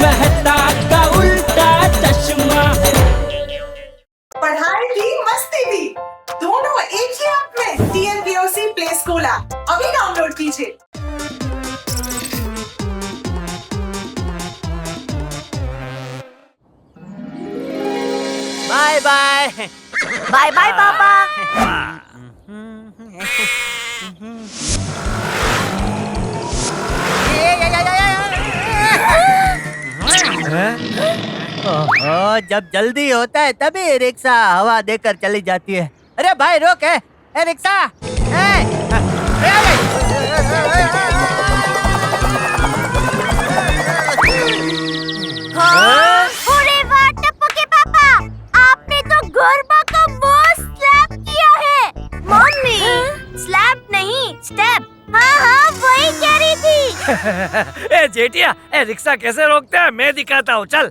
मेहता का उल्टा चश्मा। पढ़ाई भी मस्ती भी दोनों एक ही ऐप में। TNPOC प्ले स्कूल ऐप अभी डाउनलोड कीजिए। Bye bye. बाय बाय पापा। ओहो, जब जल्दी होता है तभी रिक्शा हवा देकर चली जाती है। अरे भाई रोक है, ए रिक्शा। अरे वाह टप्पू के पापा, आपने तो गरबा का बॉस स्लैप किया है। मम्मी स्लैप नहीं स्टेप। हाँ वही कह रही थी। ए जेठिया, ए रिक्शा कैसे रोकते हैं मैं दिखाता हूँ, चल।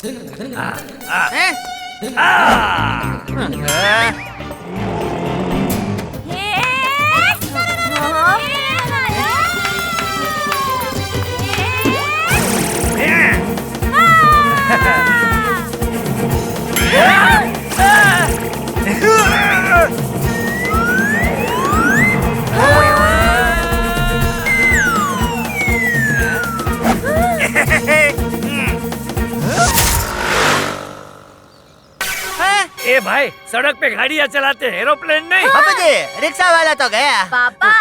ए भाई, सड़क पे गाड़ियाँ चलाते एरोप्लेन नहीं। पापा जी, रिक्शा वाला तो गया। पापा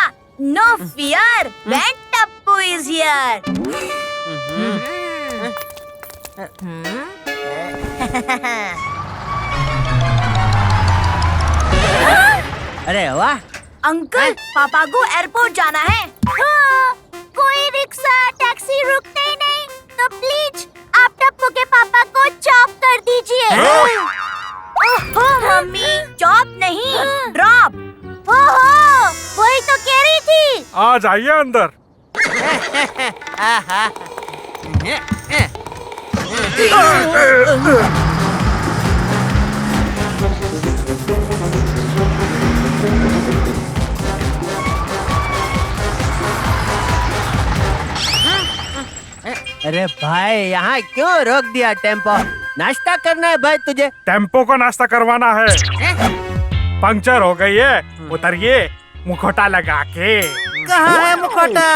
no fear, when Tappu is here. अरे वाह। अंकल पापा को एयरपोर्ट जाना है। हाँ, कोई रिक्शा टैक्सी रुकते ही नहीं, तो प्लीज आप टप्पू के पापा को चॉप कर दीजिए। ओहो मम्मी, चॉप नहीं ड्रॉप। ओहो वही तो कह रही थी। आ जाइए अंदर। अरे भाई, यहाँ क्यों रोक दिया टेम्पो? नाश्ता करना है भाई तुझे। टेम्पो को नाश्ता करवाना है। पंक्चर हो गई है, उतरिए मुखौटा लगा के। कहाँ है मुखौटा?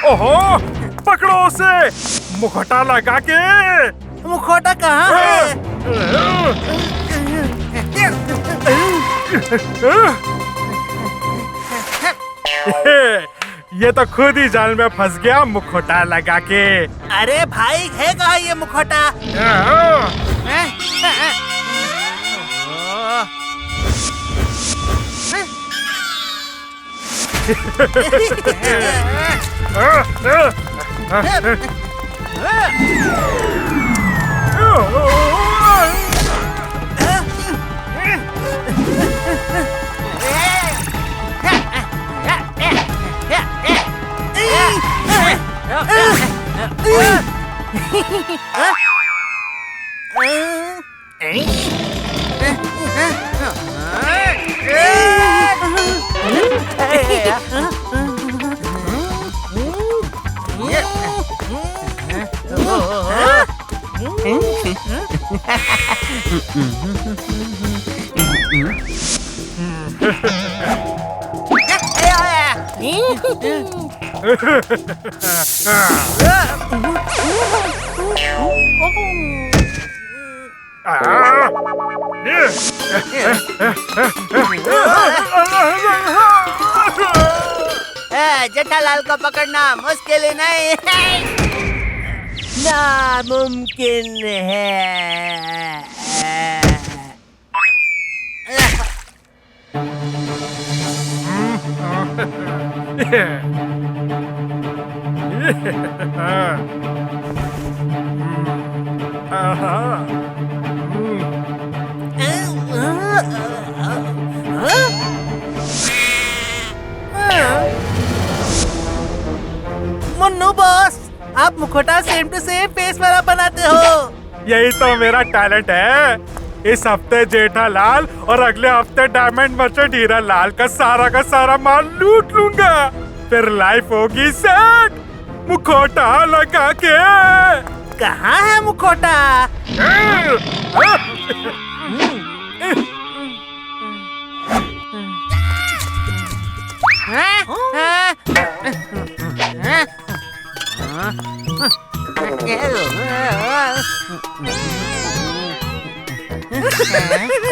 ओहो, पकड़ो उसे, मुखौटा लगा के। मुखौटा कहाँ है? ये तो खुद ही जाल में फंस गया मुखौटा लगा के। अरे भाई, है कहाँ ये मुखौटा? जेठालाल को पकड़ना मुश्किल ही नहीं, नामुमकिन है। मुन्नू बॉस, आप मुखौटा सेम टू सेम फेस वाला बनाते हो। यही तो मेरा टैलेंट है। इस हफ्ते जेठालाल और अगले हफ्ते डायमंड मर्चेंट हीरा लाल का सारा माल लूट लूंगा। फिर लाइफ होगी सेट, मुखौटा लगा के। कहाँ है मुखौटा?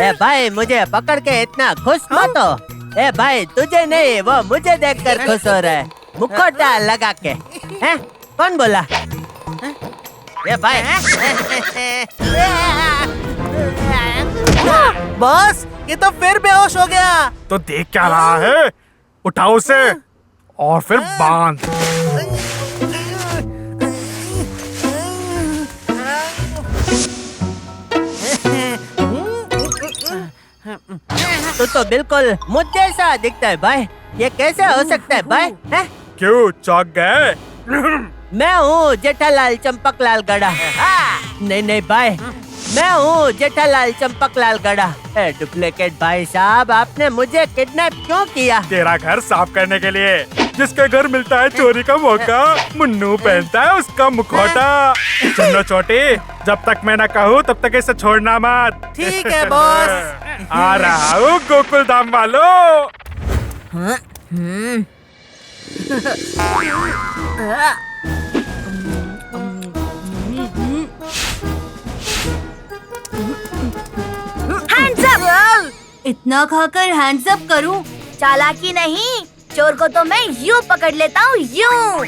ए भाई, मुझे पकड़ के इतना खुश मत हो। ए भाई, तुझे नहीं, वो मुझे देखकर खुश हो रहा है, मुखौटा लगा के। हैं? कौन बोला? ए भाई। बॉस, ये तो फिर बेहोश हो गया। तो देख क्या रहा है? उठाओ उसे और फिर बांध। तू तो बिल्कुल मुझ जैसा दिखता है भाई। ये कैसे हो सकता है भाई? हैं? क्यों चौंक गए? मैं हूँ जेठालाल चंपकलाल गड़ा। नहीं भाई, मैं हूँ जेठालाल चंपकलाल गड़ा। डुप्लीकेट भाई साहब, आपने मुझे किडनैप क्यों किया? तेरा घर साफ करने के लिए। जिसके घर मिलता है चोरी का मौका, मुन्नू पहनता है उसका मुखौटा। सुनो छोटी, जब तक मैं न कहूँ तब तक इसे छोड़ना मत। ठीक है बॉस। आ रहा हूँ गोकुल धाम वालों। Hands up! इतना खाकर हैंड्स अप करूं? चालाकी नहीं, चोर को तो मैं यूं पकड़ लेता हूँ, यूं।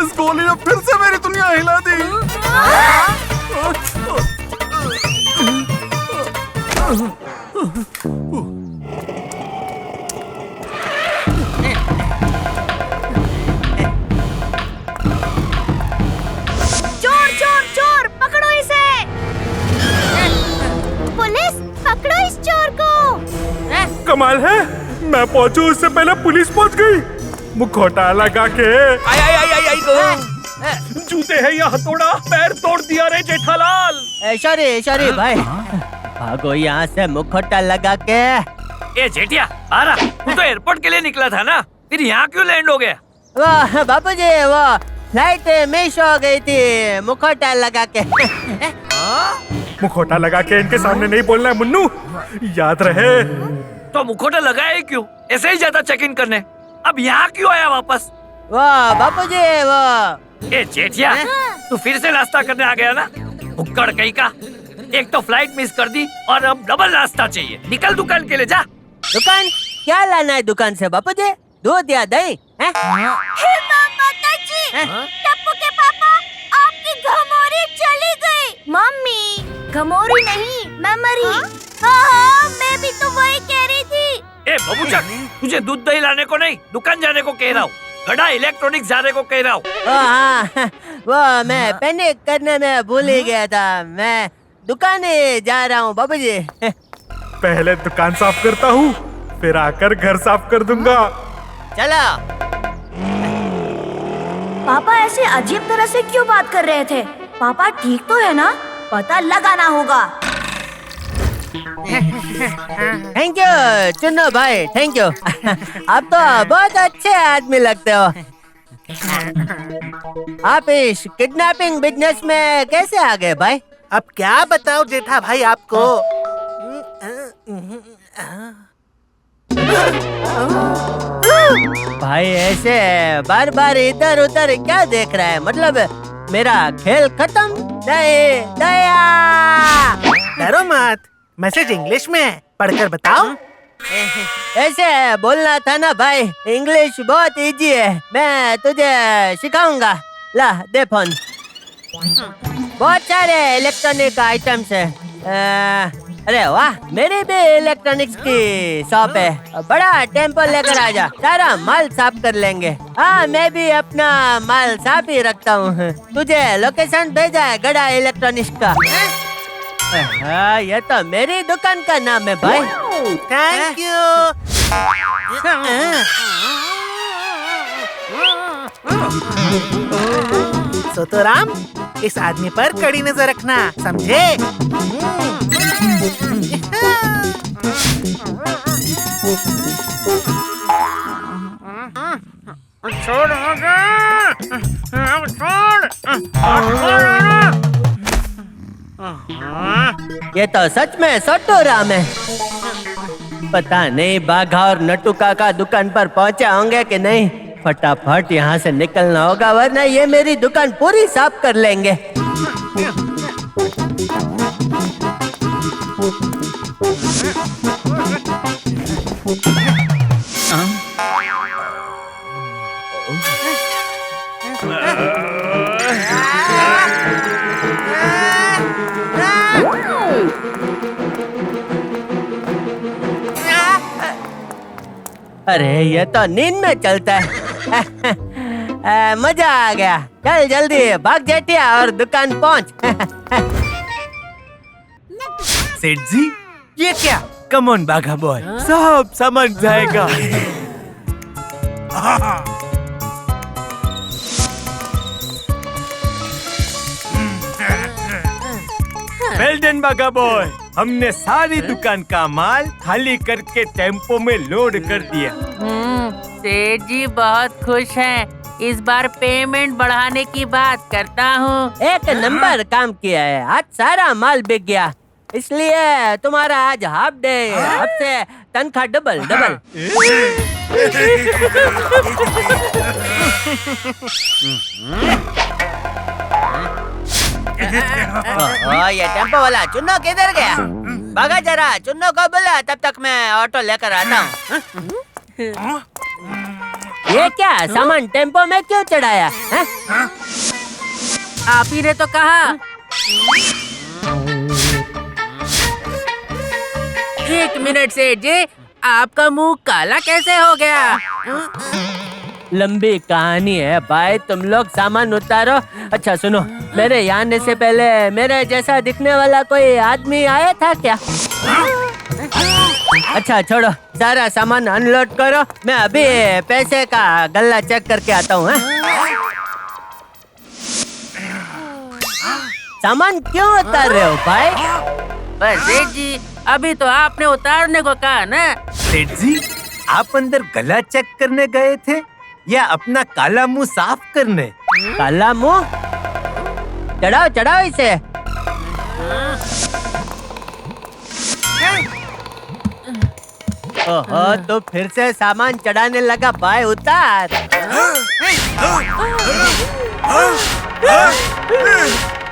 इस गोली ने फिर से मेरी दुनिया हिला दी। चोर चोर चोर, पकड़ो इसे! पुलिस, पकड़ो इस चोर को! कमाल है, मैं पहुँचूं उससे पहले पुलिस पहुँच गई। मुखौटा लगा के। जूते है या हथौड़ा, पैर तोड़ दिया रे जेठालाल। सॉरी भाई, भागो यहाँ से मुखौटा लगा के। ए जेठिया, आ रहा। तू तो एयरपोर्ट के लिए निकला था ना, फिर यहाँ क्यों लैंड हो गया? वाह बापूजी, वो फ्लाइट मिस हो गई थी, मुखौटा लगा के। मुखौटा लगा के इनके सामने नहीं बोलना है मुन्नू, याद रहे। तो मुखौटा लगाया ही क्यों? ऐसे ही जाता चेक इन करने। अब यहाँ क्यों आया वापस? वाह बापूजी, वो ए जेठिया, तू फिर से नाश्ता करने आ गया ना? भुक्कड़ कहीं का। एक तो फ्लाइट मिस कर दी और अब डबल नाश्ता चाहिए। निकल दुकान के लिए जा। दुकान? क्या लाना है दुकान से बापूजी? दूध या दही? हैं? हे माताजी, टप्पू के पापा, आपकी घमौरी चली गई। मम्मी, घमौरी नहीं, मेमोरी। हाँ, मैं भी तो वही कह रही थी। ए बबूचक, तुझे दूध दही लाने को नहीं, दुकान जाने को कह रहा हूँ। गड़ा इलेक्ट्रॉनिक्स जाने को कह रहा हूँ। हाँ, वो मैं पैनिक करने में भूल ही गया था। मैं दुकाने जा रहा हूँ बाबूजी। पहले दुकान साफ करता हूँ, फिर आकर घर साफ कर दूंगा। चलो। पापा ऐसे अजीब तरह से क्यों बात कर रहे थे? पापा ठीक तो है ना? पता लगाना होगा। थैंक यू चुन्नू भाई, थैंक यू। आप तो बहुत अच्छे आदमी लगते हो। आप इस किडनैपिंग बिजनेस में कैसे आ गए भाई? अब क्या बताओ जेठा भाई आपको। भाई ऐसे बार बार इधर उधर क्या देख रहा है? मतलब मेरा खेल खत्म? नहीं, दया। डरो मत, मैसेज इंग्लिश में है, पढ़कर बताओ। ऐसे बोलना था ना भाई, इंग्लिश बहुत इजी है, मैं तुझे सिखाऊंगा। ला दे फोन। बहुत सारे इलेक्ट्रॉनिक आइटम्स है, अरे वाह, मेरी भी इलेक्ट्रॉनिक्स की शॉप है, बड़ा टेम्पो लेकर आ जा, सारा माल साफ कर लेंगे। हाँ, मैं भी अपना माल साफ ही रखता हूँ। तुझे लोकेशन भेजा है गड़ा इलेक्ट्रॉनिक्स का। हाँ, ये तो मेरी दुकान का नाम है भाई। Thank you. सोतोराम, इस आदमी पर कड़ी नजर रखना, समझे? छोड़ ये तो सच में सोटू राम है। पता नहीं बाघा और नट्टू काका दुकान पर पहुंचे होंगे कि नहीं। फटाफट यहाँ से निकलना होगा, वरना ये मेरी दुकान पूरी साफ कर लेंगे। अरे ये तो नींद में चलता है। मजा आ गया। चल जल्दी भाग जेठिया और दुकान पहुंच। सेठ जी, ये क्या? कम ऑन बाघा बॉय, सब समझ जाएगा। वेल डन बाघा बॉय, हमने सारी दुकान का माल खाली करके टेम्पो में लोड कर दिया। सेठ जी बहुत खुश हैं। इस बार पेमेंट बढ़ाने की बात करता हूँ। एक नंबर काम किया है, आज सारा माल बिक गया, इसलिए तुम्हारा आज हाफ डे, आपसे तनख्वाह डबल डबल। ये टेम्पो वाला चुन्नो किधर गया? भागा जरा, चुन्नो को बुला, तब तक मैं ऑटो लेकर आता हूँ। ये क्या सामान टेम्पो में क्यों चढ़ाया है? आप ही ने तो कहा। एक मिनट सेठ जी, आपका मुंह काला कैसे हो गया? लंबी कहानी है भाई, तुम लोग सामान उतारो। अच्छा सुनो, मेरे यहाँ आने से पहले मेरे जैसा दिखने वाला कोई आदमी आया था क्या? अच्छा छोड़ो, सारा सामान अनलोड करो, मैं अभी पैसे का गल्ला चेक करके आता हूँ। सामान क्यों उतार रहे हो भाई? बस सेठ जी, अभी तो आपने उतारने को कहा ना। सेठ जी, आप अंदर गला चेक करने गए थे या अपना काला मुंह साफ करने? काला मुंह? चढ़ाओ चढ़ाओ इसे। ओहो, तो फिर से सामान चढ़ाने लगा भाई, उतार।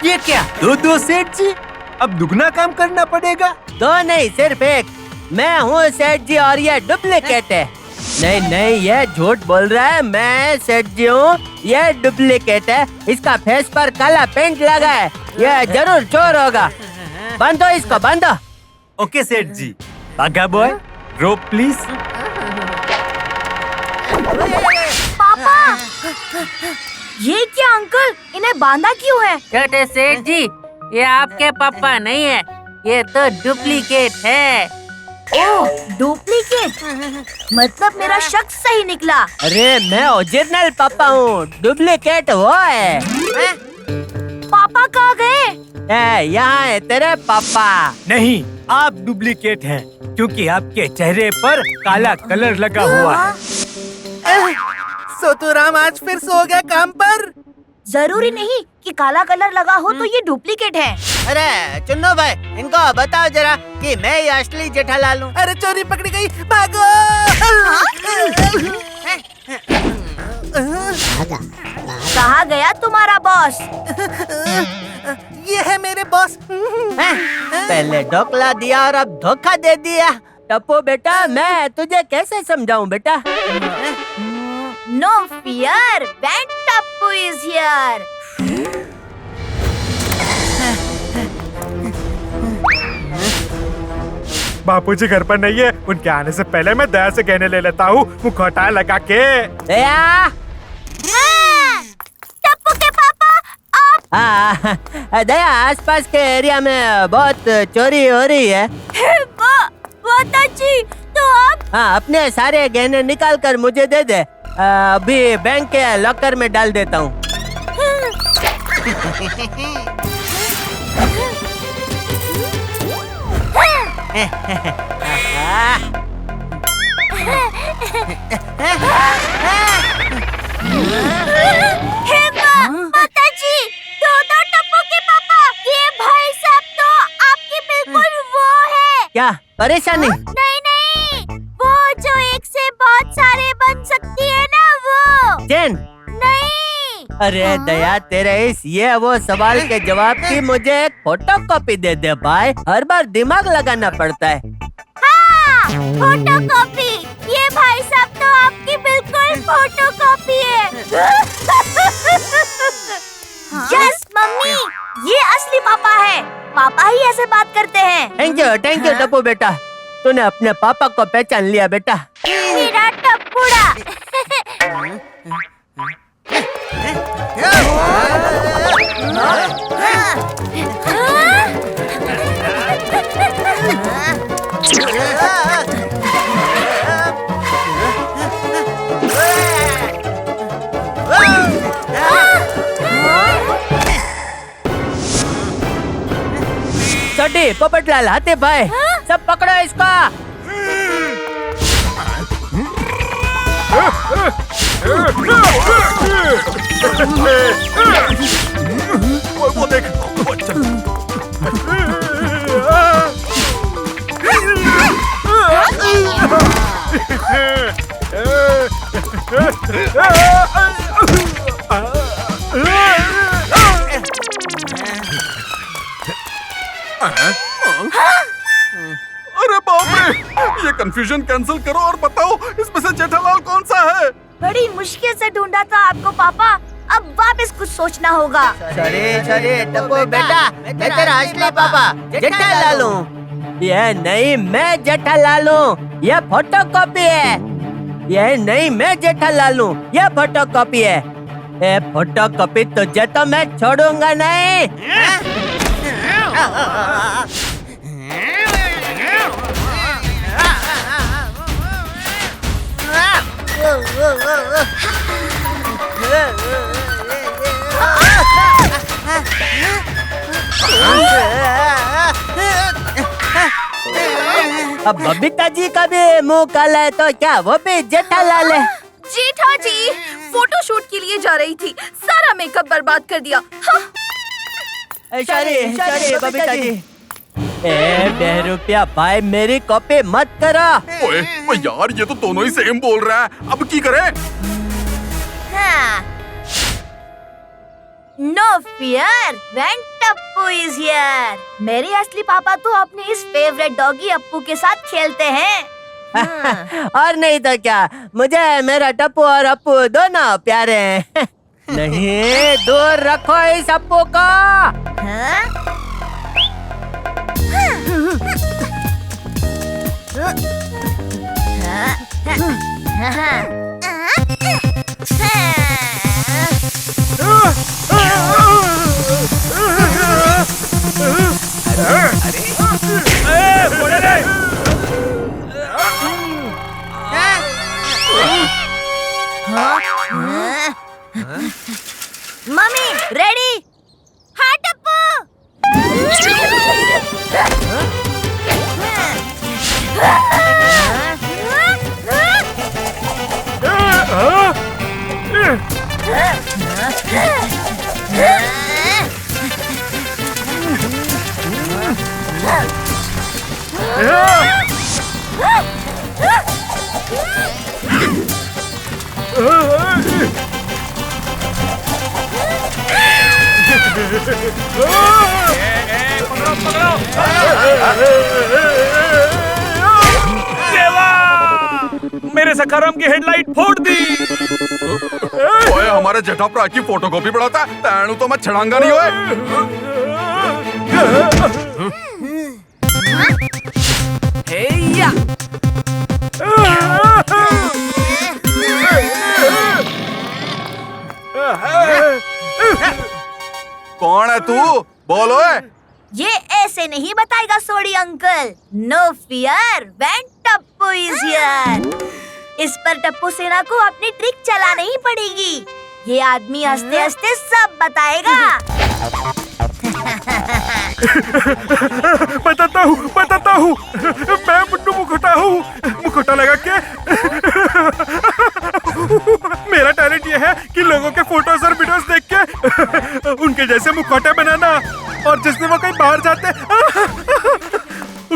ये क्या? दो सेठ जी, अब दुगना काम करना पड़ेगा। दो नहीं, सिर्फ एक। मैं हूँ सेठ जी और ये डुप्लीकेट है। नहीं नहीं, ये झूठ बोल रहा है, मैं सेठ जी हूँ, ये डुप्लीकेट है। इसका फेस पर काला पेंट लगा है, ये जरूर चोर होगा। बांधो इसको, बांधो। ओके सेठ जी। बाघा बॉय, रोप प्लीज। पापा, ये क्या अंकल, इन्हें बांधा क्यों है? छोटे सेठ जी, ये आपके पापा नहीं है, ये तो डुप्लीकेट है। ओह, डुप्लीकेट, मतलब मेरा शक सही निकला। अरे मैं ओरिजिनल पापा हूँ, डुप्लीकेट वो है। पापा कहाँ गए? यहाँ है तेरे पापा। नहीं, आप डुप्लीकेट हैं, क्योंकि आपके चेहरे पर काला कलर लगा हुआ है। सोतोराम आज फिर सो गया काम पर। जरूरी नहीं कि काला कलर लगा हो तो ये डुप्लीकेट है। अरे चुन्नो भाई, इनको बताओ जरा कि मैं ये असली जेठालाल हूँ। अरे चोरी पकड़ी गई, भागो। कहाँ गया तुम्हारा बॉस? ये है मेरे बॉस। पहले ढोकला दिया और अब धोखा दे दिया। टप्पू बेटा, मैं तुझे कैसे समझाऊं बेटा? No fear, when Tappu is here. बापूजी घर पर नहीं है, उनके आने से पहले मैं दया से गहने ले लेता हूँ मुखौटा लगा के। दया, टप्पू के पापा आप दया आसपास के एरिया में बहुत चोरी हो रही है। वो चाची तो आप हाँ, अपने सारे गहने निकाल कर मुझे दे दे। अभी बैंक के लॉकर में डाल देता हूँ। माताजी, दो टप्पू के पापा, ये भाई साहब तो आपकी बिल्कुल वो है। क्या परेशानी? नहीं नहीं, वो जो एक से बहुत सारे बन सकती है ना, वो चैन? नहीं। अरे दया, तेरे इस ये वो सवाल के जवाब की मुझे एक फोटो कॉपी दे दे भाई। हर बार दिमाग लगाना पड़ता है। हाँ, फोटो कॉपी। ये भाई साहब तो आपकी बिल्कुल फोटो कॉपी है। यस मम्मी, ये असली पापा है। पापा ही ऐसे बात करते हैं। थैंक यू टप्पू बेटा, तूने अपने पापा को पहचान लिया बेटा। मेरा टप्पूड़ा। छोटी, पोपटलाल, हाथी भाई, सब पकड़ो इसको। वो देख, वो चल। अरे बाप रे, ये कंफ्यूजन कैंसिल करो और बताओ इसमें से जेठालाल कौन सा है? बड़ी मुश्किल से ढूंढा था आपको पापा, अब वापस कुछ सोचना होगा। सॉरी टप्पू बेटा, मैं तेरा असली पापा जेठालाल हूँ। ये नहीं, मैं जेठालाल हूँ। ये फोटो कॉपी है। ये नहीं, मैं जेठालाल हूँ। ये फोटो कॉपी है। ये फोटो कॉपी तुझे तो मैं छोड़ूंगा नहीं। अब बबीता जी का भी मुंह काला है तो क्या वो भी जेठालाल है? जेठा जी फोटो शूट के लिए जा रही थी, सारा मेकअप बर्बाद कर दिया। सॉरी बबीता जी। ए बेरुपिया भाई, मेरी कॉपी मत करो। ओए यार, ये तो दोनों ही सेम बोल रहा है, अब की करें? No fear, when Tappu is here. मेरे असली पापा तो अपने इस फेवरेट डॉगी अप्पू के साथ खेलते हैं। और नहीं तो क्या, मुझे मेरा टप्पू और अप्पू दोनों प्यारे हैं। नहीं, दूर रखो इस अप्पू को। Mummy ready? हाँ टप्पू। मेरे सखाराम की हेडलाइट फोड़ दी। ओए, हमारे जेठा भरा की फोटोकॉपी बढ़ाता है, तैनू तो मैं छड़ांगा नहीं। ओए हे तू बोलो। ये ऐसे नहीं बताएगा Sodhi uncle. No fear when Tappu is here. इस पर टप्पू सेना को अपनी ट्रिक चलानी ही पड़ेगी। ये आदमी हंसते हंसते सब बताएगा। बताता हूँ मैं मुन्नू मुखोटा हूँ। मुखोटा लगा के मेरा टैलेंट ये है कि लोगों के फोटोज और वीडियोस देख के उनके जैसे मुखौटे बनाना, और जिस दिन वो कहीं बाहर जाते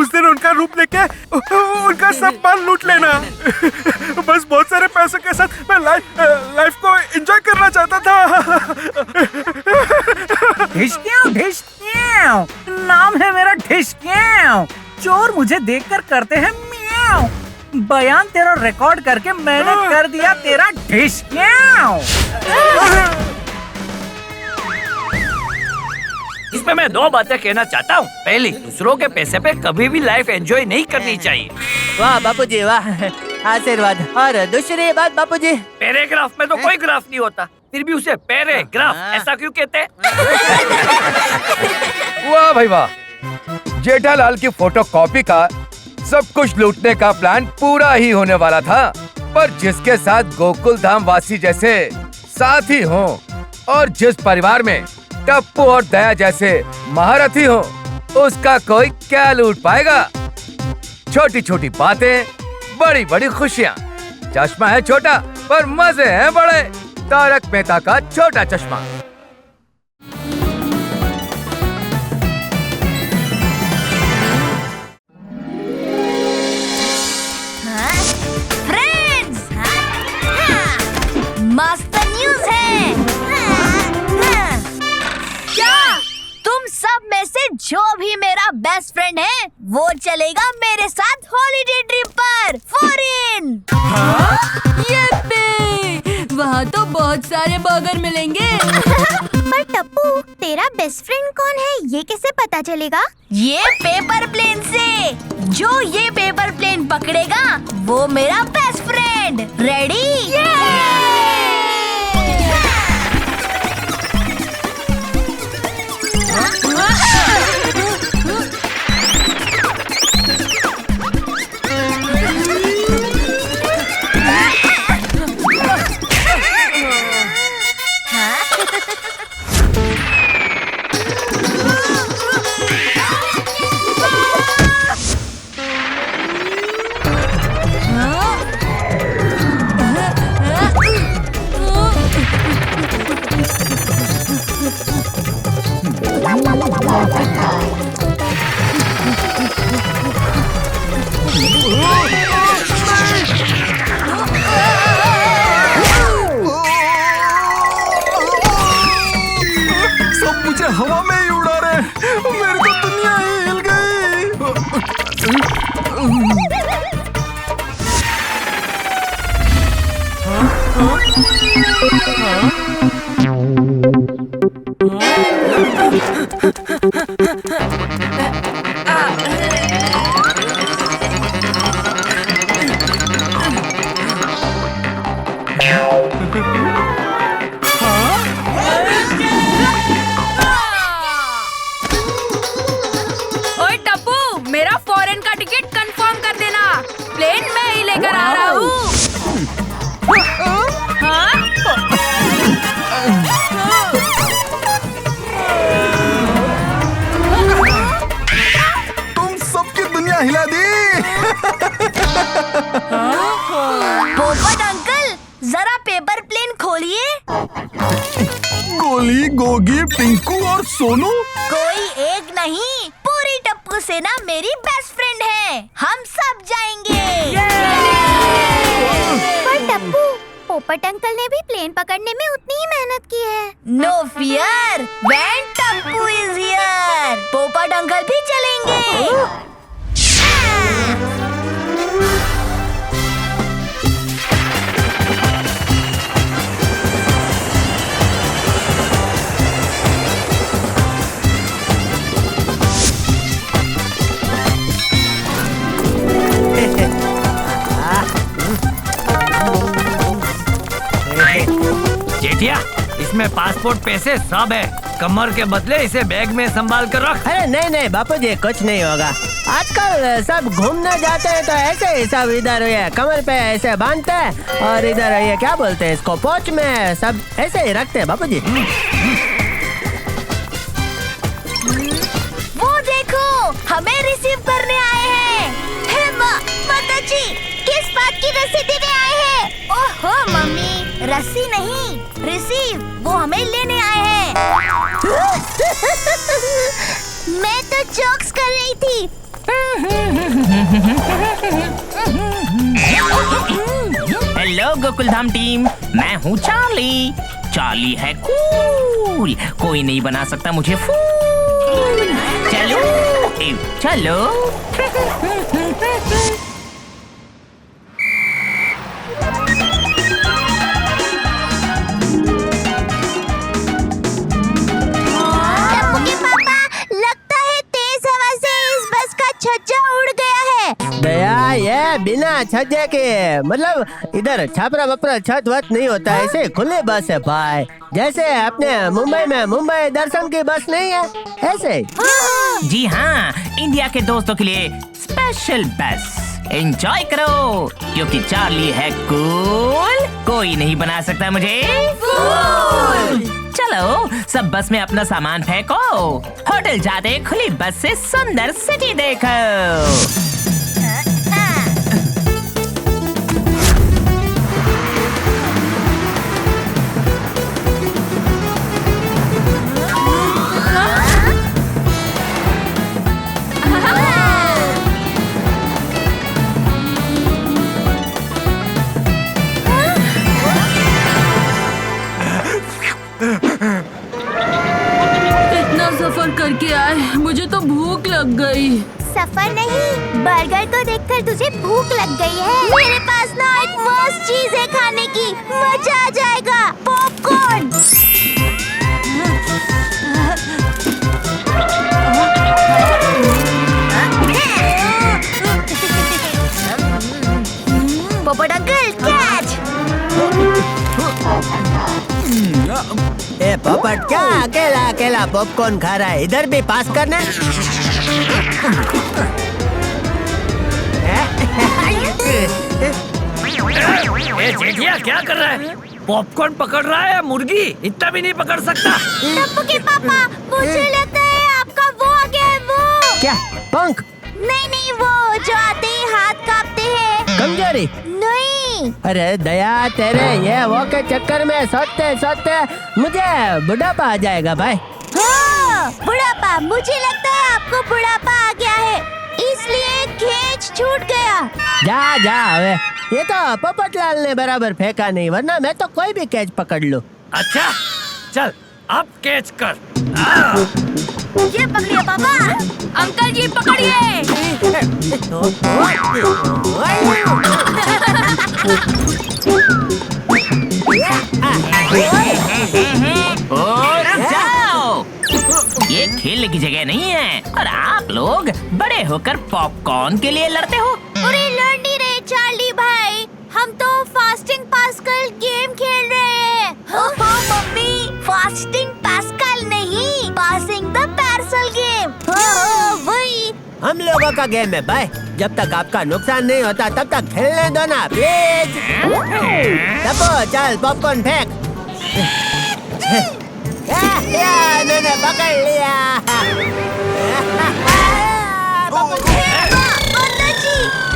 उस दिन उनका रूप लेके उनका सब माल लूट लेना। बस बहुत सारे पैसों के साथ मैं लाइफ को एंजॉय करना चाहता था। ढिशक्याओ नाम है मेरा ढिशक्याओ। चोर मुझे देखकर करते हैं मियाओ। बयान तेरा रिकॉर्ड करके मैंने कर दिया तेरा ढिशक्याओ। इसमें मैं 2 बातें कहना चाहता हूँ। पहली, दूसरों के पैसे पे कभी भी लाइफ एंजॉय नहीं करनी चाहिए। वाह बापूजी वाह, आशीर्वाद। और दूसरी बात बापूजी, पैराग्राफ में तो कोई ग्राफ नहीं होता, फिर भी उसे पैराग्राफ ऐसा क्यों कहते हैं? वाह भाई वाह, जेठालाल की फोटो कॉपी का सब कुछ लूटने का प्लान पूरा ही होने वाला था, पर जिसके साथ गोकुल धाम वासी जैसे साथी हों और जिस परिवार में टप्पू और दया जैसे महारथी हो, उसका कोई क्या लूट पाएगा। छोटी छोटी बातें, बड़ी बड़ी खुशियाँ। चश्मा है छोटा पर मजे हैं बड़े। तारक मेहता का छोटा चश्मा। फ्रेंड्स, मस्त न्यूज़ है। क्या तुम सब में से जो भी मेरा बेस्ट फ्रेंड है वो चलेगा मेरे साथ हॉलीडे ट्रिप पर फॉरेन। वहाँ तो बहुत सारे बर्गर मिलेंगे। पर टप्पू, तेरा बेस्ट फ्रेंड कौन है ये कैसे पता चलेगा? ये पेपर प्लेन से। जो ये पेपर प्लेन पकड़ेगा वो मेरा बेस्ट फ्रेंड। रेडी? सब मुझे हवा में ही उड़ा रहे। मेरी तो दुनिया ही हिल गई। ओए टप्पू, मेरा फॉरेन का टिकट कंफर्म कर देना। प्लेन मैं ही लेकर आ रहा हूँ। तुम सबकी दुनिया हिला दी। पोपट अंकल, जरा पेपर प्लेन खोलिए। गोली, गोगी, पिंकू और सोनू। कोई एक नहीं, पूरी टप्पू सेना मेरी बेस्ट फ्रेंड है। हम सब जाएंगे। पर टप्पू, पोपट अंकल ने भी प्लेन पकड़ने में उतनी ही मेहनत की है। No fear when Tappu is here. Popat uncle भी चलेंगे। जेठिया, इसमें पासपोर्ट पैसे सब है। कमर के बदले इसे बैग में संभाल कर रख। अरे नहीं नहीं बापूजी, कुछ नहीं होगा। आजकल सब घूमने जाते हैं तो ऐसे ही सब इधर ये कमर पे ऐसे बांधते हैं और इधर ये क्या बोलते हैं इसको, पोंछ में सब ऐसे ही रखते हैं बापूजी। वो देखो, हमें रिसीव करने आए हैं। हे माता जी, किस बात की रसीद देने आए हैं? ओहो मम्मी, रस्सी नहीं, रिसीव, वो हमें लेने आए हैं। मैं तो जोक्स कर रही थी। हेलो गोकुलधाम टीम, मैं हूँ चार्ली। चार्ली है कूल, कोई नहीं बना सकता मुझे फूल। चलो चलो। दया, ये बिना छज्जे के, मतलब इधर छापरा वपरा छत वत नहीं होता, ऐसे खुली बस है भाई। जैसे अपने मुंबई में मुंबई दर्शन की बस नहीं है, ऐसे। जी हाँ, इंडिया के दोस्तों के लिए स्पेशल बस। एंजॉय करो, क्योंकि चार्ली है कूल, कोई नहीं बना सकता मुझे फूल। चलो सब बस में अपना सामान फेंको, होटल जाते खुली बस से सुंदर सिटी देखो। इतना सफर करके आए, मुझे तो भूख लग गई। सफर नहीं, बर्गर को देखकर तुझे भूख लग गई है। मेरे पास ना एक मस्त चीज है खाने की, मजा आ जाएगा, पॉपकॉर्न। पोपट अंकल, कैच। ए पोपट, क्या अकेला अकेला पॉपकॉर्न खा रहा है? इधर भी पास करना। ए जेठिया, क्या कर रहा है? पॉपकॉर्न पकड़ रहा है या मुर्गी? इतना भी नहीं पकड़ सकता। टप्पू के पापा, मुझे लगता है आपका वो आ गया है। वो क्या पंख? नहीं नहीं, वो जो आते ही हाथ कांपते हैं। कमजोरी नहीं। अरे दया, तेरे ये वो के चक्कर में सोचते सोचते मुझे बुढ़ापा आ जाएगा भाई। हाँ, बुढ़ापा। मुझे लगता है आपको बुढ़ापा आ गया है, इसलिए खींच छूट गया। जा जा, हवे ये तो पोपटलाल ने बराबर फेंका नहीं, वरना मैं तो कोई भी कैच पकड़ लूं। अच्छा चल, अब कैच कर। ये पकड़िए पापा। अंकल जी पकड़िए। और जाओ, ये खेलने की जगह नहीं है, और आप लोग बड़े होकर पॉपकॉर्न के लिए लड़ते हो। अरे लड़ नहीं रहे चार्ली भाई, हम तो फास्टिंग पास्कल गेम खेल रहे हैं। ओहो मम्मी, फास्टिंग पास्कल नहीं, पासिंग द पार्सल गेम। वही हम लोगों का गेम है भाई, जब तक आपका नुकसान नहीं होता तब तक खेलने दो ना प्लीज। टप्पू चल पॉपकॉर्न फेंक। मैंने पकड़ लिया।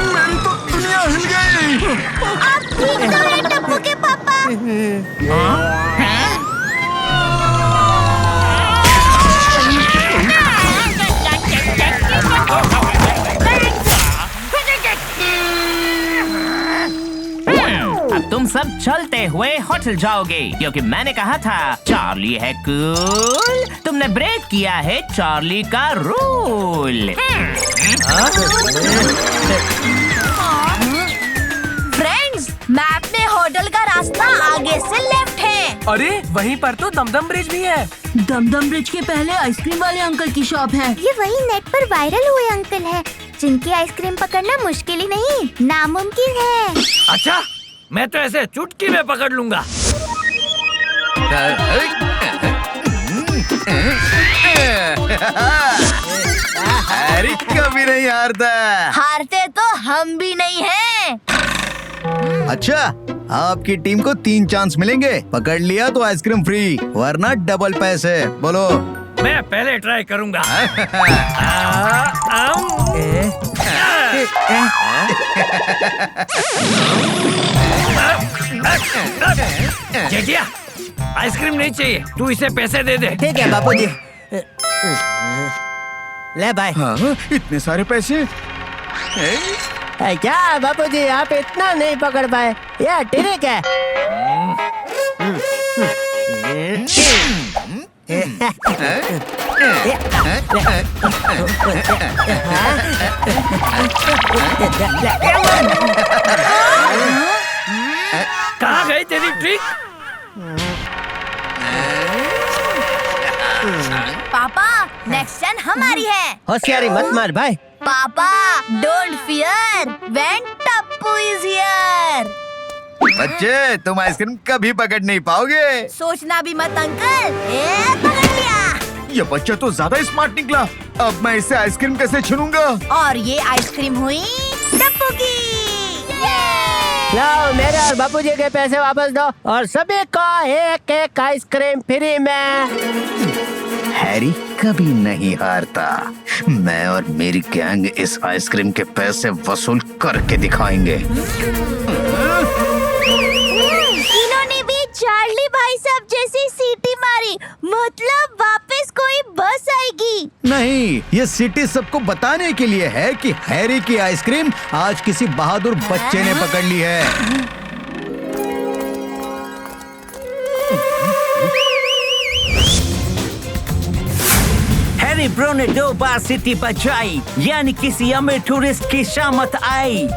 मेरी तो दुनिया हिल गई। आप ठीक तो हैं टप्पू के पापा? अब तुम सब चलते हुए होटल जाओगे, क्योंकि मैंने कहा था चार्ली है कूल, तुमने ब्रेक किया है चार्ली का रूल। फ्रेंड्स, मैप में होटल का रास्ता आगे से लेफ्ट है। अरे वहीं पर तो दमदम ब्रिज भी है। दमदम ब्रिज के पहले आइसक्रीम वाले अंकल की शॉप है। ये वही नेट पर वायरल हुए अंकल है, जिनकी आइसक्रीम पकड़ना मुश्किल ही नहीं, नामुमकिन है। अच्छा, मैं तो ऐसे चुटकी में पकड़ लूंगा। हैरी कभी नहीं हारता। हारते तो हम भी नहीं हैं। अच्छा, आपकी टीम को 3 चांस मिलेंगे। पकड़ लिया तो आइसक्रीम फ्री, वरना डबल पैसे। बोलो। मैं पहले ट्राई करूंगा। जेठिया, आइसक्रीम नहीं चाहिए, तू इसे पैसे दे दे। ठीक है बापूजी। ले भाई। हाँ, इतने सारे पैसे? क्या बापूजी, आप इतना नहीं पकड़ पाए? या ठीक है। कहाँ गई तेरी ट्रिक? पापा, नेक्स्ट टर्न हमारी है। होशियारी मत मार भाई। पापा, don't fear when Tappu is here. बच्चे, तुम आइसक्रीम कभी पकड़ नहीं पाओगे। सोचना भी मत अंकल। पकड़ लिया। ये बच्चा तो ज्यादा स्मार्ट निकला। अब मैं इससे आइसक्रीम कैसे छीनूंगा? और ये आइसक्रीम हुई टप्पू की। लाओ, मेरे और बापूजी के पैसे वापस दो और सभी को एक एक आइसक्रीम फ्री में। हैरी कभी नहीं हारता। मैं और मेरी गैंग इस आइसक्रीम के पैसे वसूल करके दिखाएंगे। इन्होंने भी चार्ली भाई साहब जैसी सीटी मारी, मतलब वापस कोई बस आएगी। नहीं, ये सिटी सबको बताने के लिए है कि हैरी की आइसक्रीम आज किसी बहादुर बच्चे ने पकड़ ली है। हैरी ब्रो ने 2 बार सिटी बचाई, यानी किसी अमीर टूरिस्ट की शामत आई।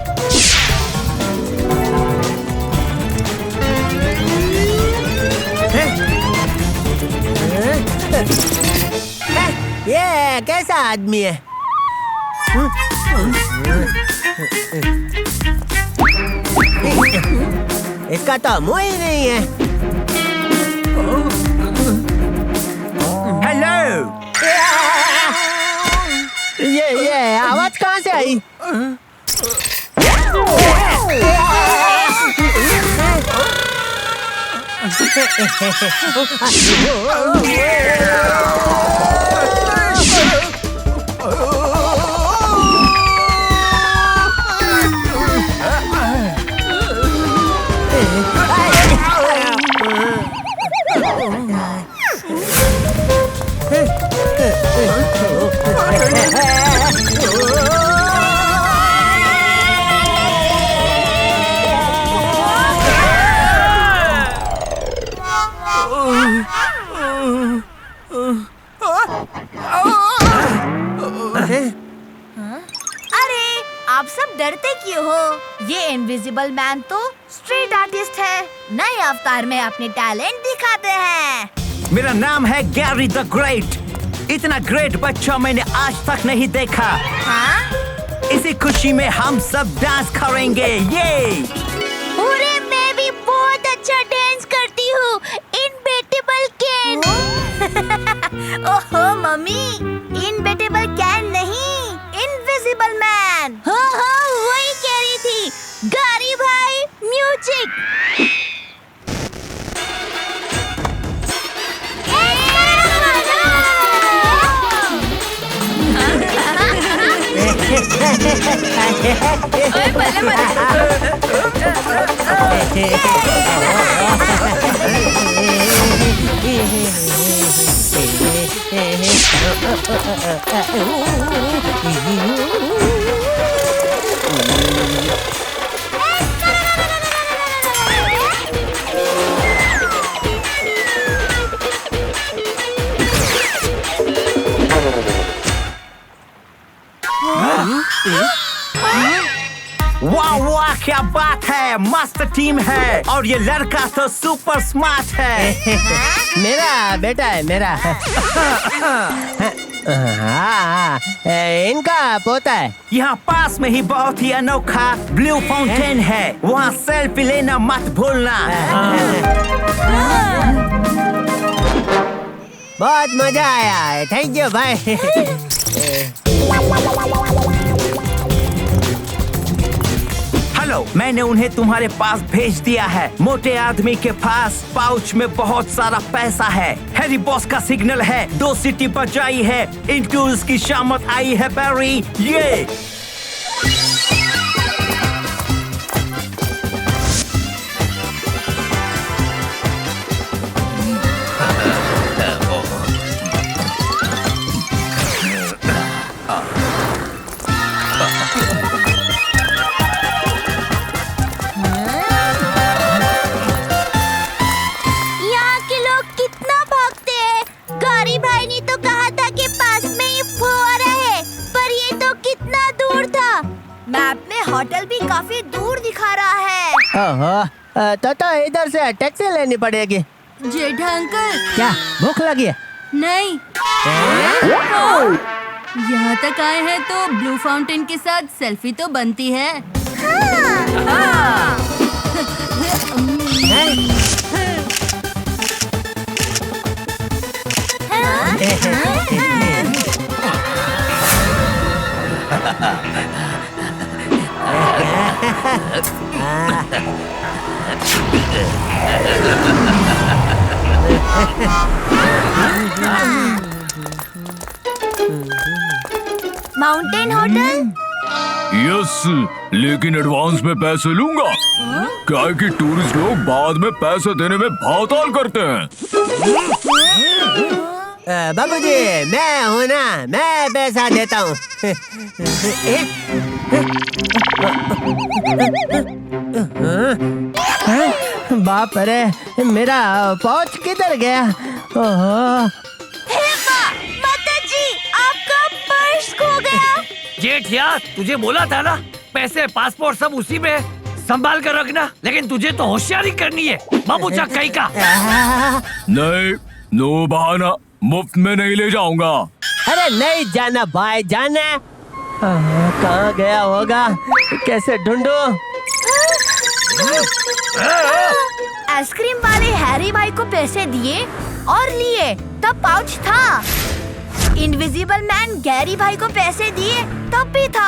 ये कैसा आदमी है? इसका तो मुंह ही नहीं है। हेलो, ये आवाज कहाँ से आई? अरे, आप सब डरते क्यों हो? ये इनविजिबल मैन तो स्ट्रीट आर्टिस्ट है। नए अवतार में अपने टैलेंट दिखाते हैं। मेरा नाम है गैरी द ग्रेट। इतना ग्रेट बच्चा मैंने आज तक नहीं देखा। हाँ? इसी खुशी में हम सब डांस करेंगे। ये अरे, मैं भी बहुत अच्छा डांस करती हूँ। इनबेटेबल कैन। ओहो मम्मी, इनबेटेबल कैन नहीं, इनविजिबल मैन। हाँ, वही कह रही थी। गारी भाई, म्यूजिक। वाह वाह, क्या बात है। मस्त टीम है और ये लड़का तो सुपर स्मार्ट है। मेरा बेटा है, मेरा। हाँ, इनका पोता है। यहाँ पास में ही बहुत ही अनोखा ब्लू फाउंटेन है, वहाँ सेल्फी लेना मत भूलना। बहुत मजा आया। थैंक यू भाई। हेलो, मैंने उन्हें तुम्हारे पास भेज दिया है। मोटे आदमी के पास पाउच में बहुत सारा पैसा है। हैरी बॉस का सिग्नल है। 2 सीटी बजाई है। इन टूल्स की शामत आई है बैरी। ये यहाँ के लोग कितना भागते हैं। गौरी भाई ने तो कहा था कि पास में ही फुहारा है, पर ये तो कितना दूर था। मैप में होटल भी काफी दूर दिखा रहा है। ओहो, तो इधर से टैक्सी लेनी पड़ेगी। जेठा अंकल, क्या भूख लगी है? नहीं, यहाँ तक आए हैं तो ब्लू फाउंटेन के साथ सेल्फी तो बनती है। Mountain hotel? यस, लेकिन एडवांस में पैसे लूंगा। क्या है कि टूरिस्ट लोग बाद में पैसे देने में भावताल करते हैं। बाबूजी, मैं हूँ ना, मैं पैसा देता हूँ। बाप रे, मेरा पाउच किधर गया? ओहो, माताजी, आपका पर्स खो गया। जेठिया, तुझे बोला था ना, पैसे पासपोर्ट सब उसी में संभाल कर रखना। लेकिन तुझे तो होशियारी करनी है, बाबूचा कहीं का। नहीं, नो बहाना, मुफ्त में नहीं ले जाऊंगा। अरे नहीं जाना भाई, जाना। कहाँ गया होगा, कैसे ढूंढूं? आइसक्रीम वाले हैरी भाई को पैसे दिए और लिए, तब पाउच था। इनविजिबल मैन गैरी भाई को पैसे दिए, तब भी था।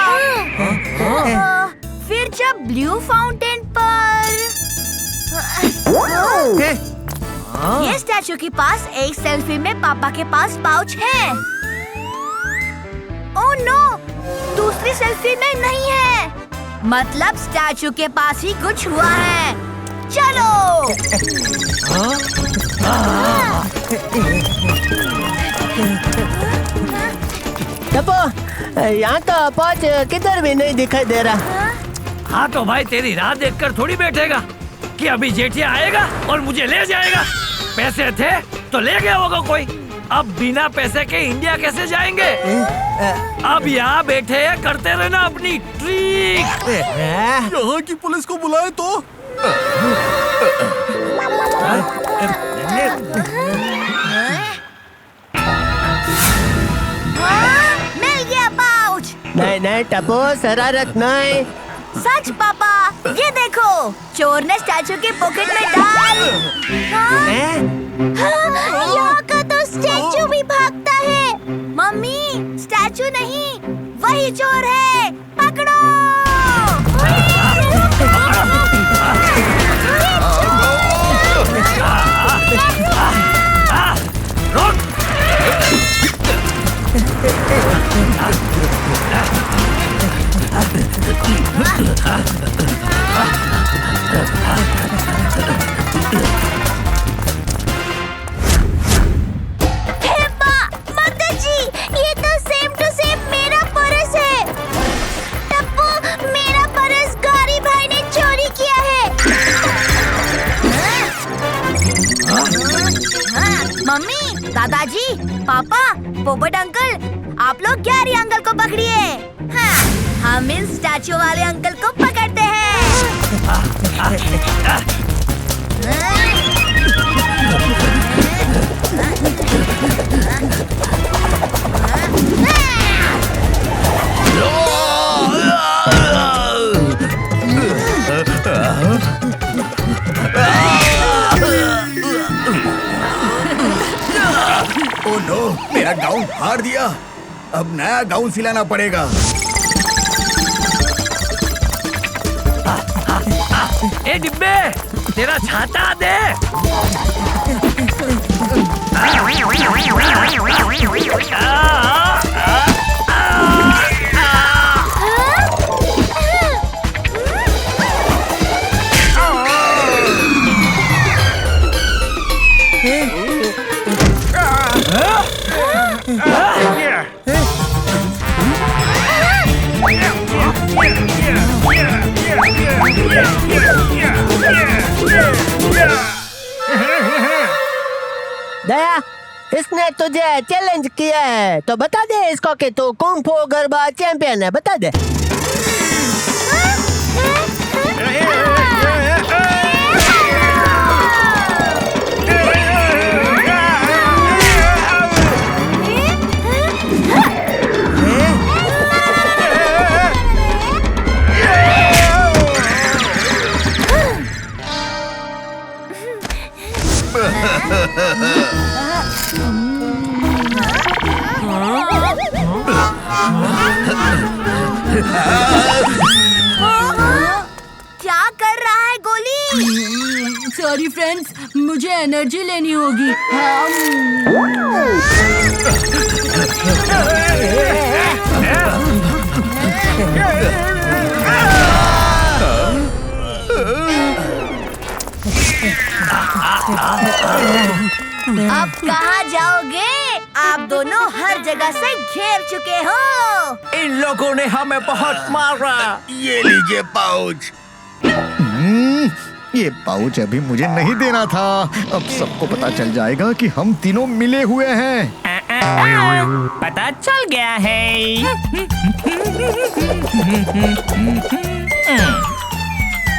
फिर जब ब्लू फाउंटेन पर ये स्टैचू के पास एक सेल्फी में पापा के पास पाउच है। ओह नो, दूसरी सेल्फी में नहीं है। मतलब स्टैचू के पास ही कुछ हुआ है। चलो। टप्पू, यहाँ तो पाउच किधर भी नहीं दिखाई दे रहा। हाँ तो भाई, तेरी राह देखकर थोड़ी बैठेगा कि अभी जेठिया आएगा और मुझे ले जाएगा। पैसे थे तो ले गया होगा कोई। अब बिना पैसे के इंडिया कैसे जाएंगे? अब यहाँ बैठे करते रहना अपनी ट्रिक। यहाँ की पुलिस को बुलाए तो? मिल गया पाउच। नहीं नहीं टप्पू, शरारत नहीं। सच पापा, ये देखो, चोर ने स्टैचू के पॉकेट में डाल। यहाँ का तो स्टैचू भी भागता है। मम्मी, स्टैचू नहीं, वही चोर है। पकड़ो। माताजी, ये तो सेम टू सेम मेरा पर्स है। टप्पू, मेरा पर्स गौरी भाई ने चोरी किया है। मम्मी, दादाजी, पापा, पोपट अंकल, आप लोग गैरी अंकल को पकड़िए। हम इन स्टैचू वाले अंकल को पकड़ते हैं। मेरा गाउन फाड़ दिया, अब नया गाउन सिलाना पड़ेगा। ए डिब्बे, तेरा छाता दे। दया, इसने तुझे चैलेंज किया है तो बता दे इसको कि तू कुंग फू गरबा चैंपियन है, बता दे। क्या कर रहा है गोली? सॉरी फ्रेंड्स, मुझे एनर्जी लेनी होगी। अब कहाँ जाओगे? आप दोनों हर जगह से घेर चुके हो। इन लोगों ने हमें बहुत मारा। ये लीजिए पाउच। ये पाउच अभी मुझे नहीं देना था। अब सबको पता चल जाएगा कि हम तीनों मिले हुए हैं। पता चल गया है।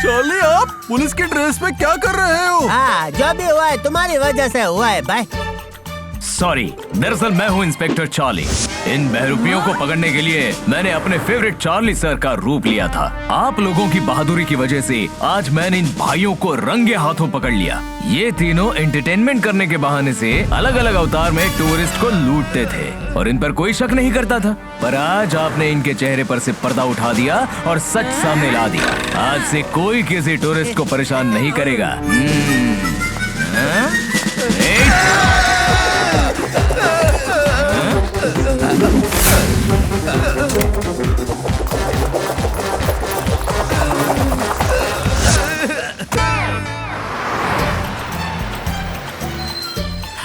चलिए, आप पुलिस की ड्रेस में क्या कर रहे हो? हाँ, जो भी हुआ है तुम्हारी वजह से हुआ है भाई। सॉरी, दरअसल मैं हूँ इंस्पेक्टर चार्ली। इन बहरूपियों को पकड़ने के लिए मैंने अपने फेवरेट चार्ली सर का रूप लिया था। आप लोगों की बहादुरी की वजह से आज मैंने इन भाइयों को रंगे हाथों पकड़ लिया। ये तीनों एंटरटेनमेंट करने के बहाने से अलग अलग अवतार में टूरिस्ट को लूटते थे और इन पर कोई शक नहीं करता था। पर आज आपने इनके चेहरे पर से पर्दा उठा दिया और सच सामने ला दिया। आज से कोई किसी टूरिस्ट को परेशान नहीं करेगा।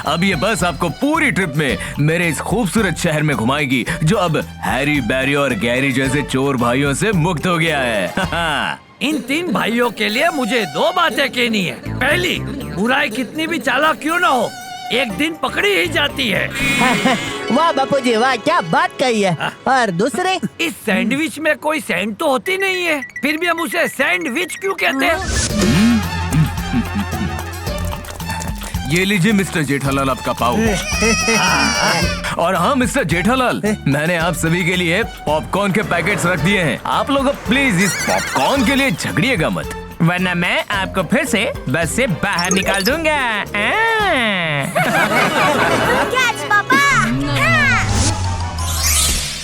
अब ये बस आपको पूरी ट्रिप में मेरे इस खूबसूरत शहर में घुमाएगी जो अब हैरी, बैरी और गैरी जैसे चोर भाइयों से मुक्त हो गया है। इन तीन भाइयों के लिए मुझे दो बातें कहनी है। पहली, बुराई कितनी भी चालाक क्यों ना हो, एक दिन पकड़ी ही जाती है। वाह बापूजी वाह, क्या बात कही है। और दूसरे, इस सैंडविच में कोई सैंड तो होती नहीं है, फिर भी हम उसे सैंडविच क्यों कहते हैं? ये लीजिए मिस्टर जेठालाल आपका पाउच। और हाँ मिस्टर जेठालाल, मैंने आप सभी के लिए पॉपकॉर्न के पैकेट्स रख दिए हैं। आप लोग अब प्लीज इस पॉपकॉर्न के लिए झगड़िएगा मत, वरना मैं आपको फिर से बस से बाहर निकाल दूंगा। कैच पापा।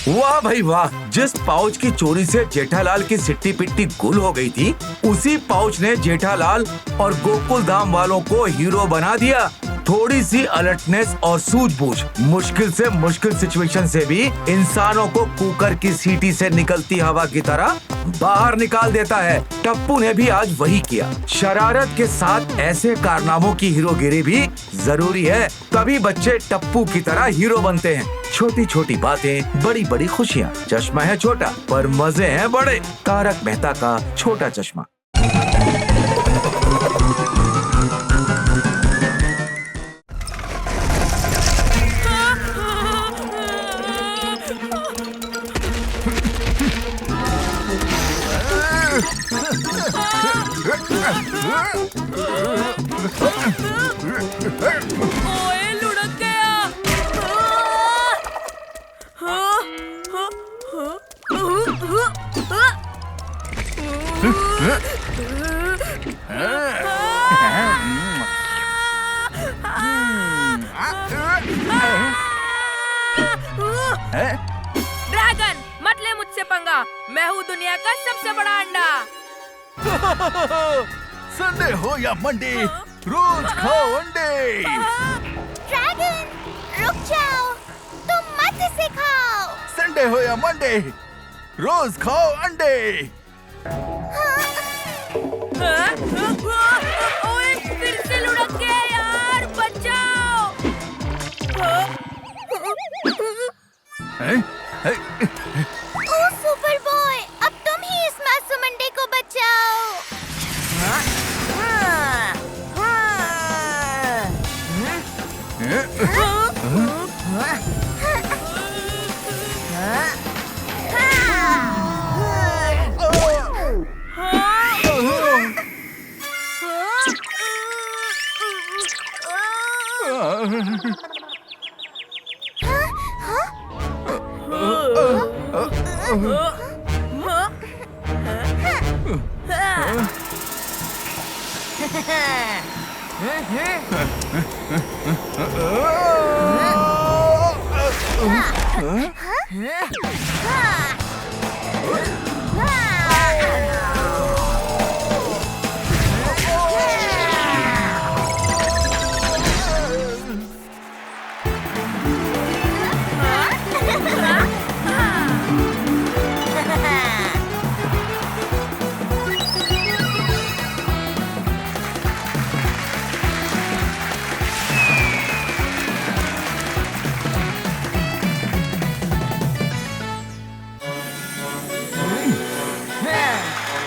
वाह भाई वाह, जिस पाउच की चोरी से जेठालाल की सिट्टी पिट्टी गुल हो गई थी, उसी पाउच ने जेठालाल और गोकुल धाम वालों को हीरो बना दिया। थोड़ी सी अलर्टनेस और सूझबूझ मुश्किल से मुश्किल सिचुएशन से भी इंसानों को कुकर की सीटी से निकलती हवा की तरह बाहर निकाल देता है। टप्पू ने भी आज वही किया। शरारत के साथ ऐसे कारनामों की हीरोगिरी भी जरूरी है, तभी बच्चे टप्पू की तरह हीरो बनते हैं। छोटी छोटी बातें, बड़ी बड़ी खुशियाँ। चश्मा है छोटा पर मजे हैं बड़े। तारक मेहता का छोटा चश्मा। ओए लुढ़क गया। ड्रैगन मत ले मुझसे पंगा, मैं हूँ दुनिया का सबसे बड़ा अंडा। संडे हो या मंडे, रोज खाओ अंडे। ड्रैगन रुक जाओ, तुम मत इसे खाओ। संडे हो या मंडे, रोज खाओ अंडे। ओए फिर से लुढ़क गया यार, बचाओ। ओ सुपर बॉय, अब तुम ही इस मासूम अंडे को बचाओ।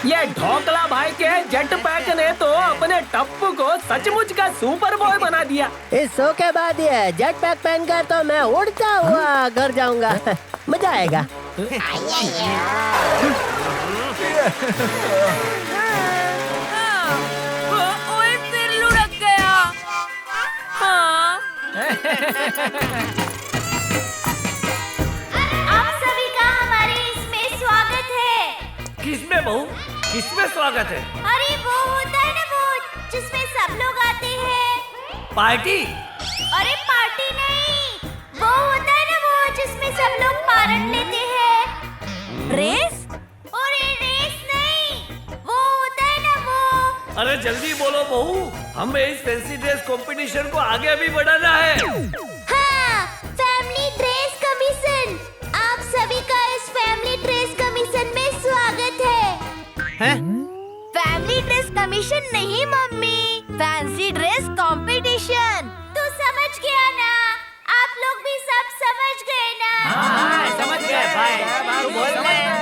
ये ढोकला भाई के जेट पैक ने तो अपने टप्पू को सचमुच का सुपर बॉय बना दिया। इस शो के बाद ये जेट पैक पहनकर तो मैं उड़ता हुआ घर जाऊंगा। मजा आएगा। ओए फिर लुढ़क गया। हाँ। आप सभी का हमारे इसमें स्वागत है। किसमें बहू, किसमें स्वागत है? अरे वो होता है ना वो जिसमें सब लोग आते हैं। पार्टी? अरे पार्टी नहीं, वो होता है ना वो जिसमें सब लोग पार्ट लेते हैं। रेस? अरे रेस नहीं, वो होता है ना वो। अरे जल्दी बोलो बहू, हमें इस फैंसी ड्रेस कंपटीशन को आगे भी बढ़ाना है। हाँ, फैमिली ड्रेस कमीशन। आप सभी का इस फैमिली ड्रेस कमीशन में स्वागत है। फैमिली ड्रेस कमीशन नहीं मम्मी, फैंसी ड्रेस कंपटीशन। तू समझ गया ना? आप लोग भी सब समझ गए ना? हाँ, समझ गए भाई। तू बोल रहे हैं।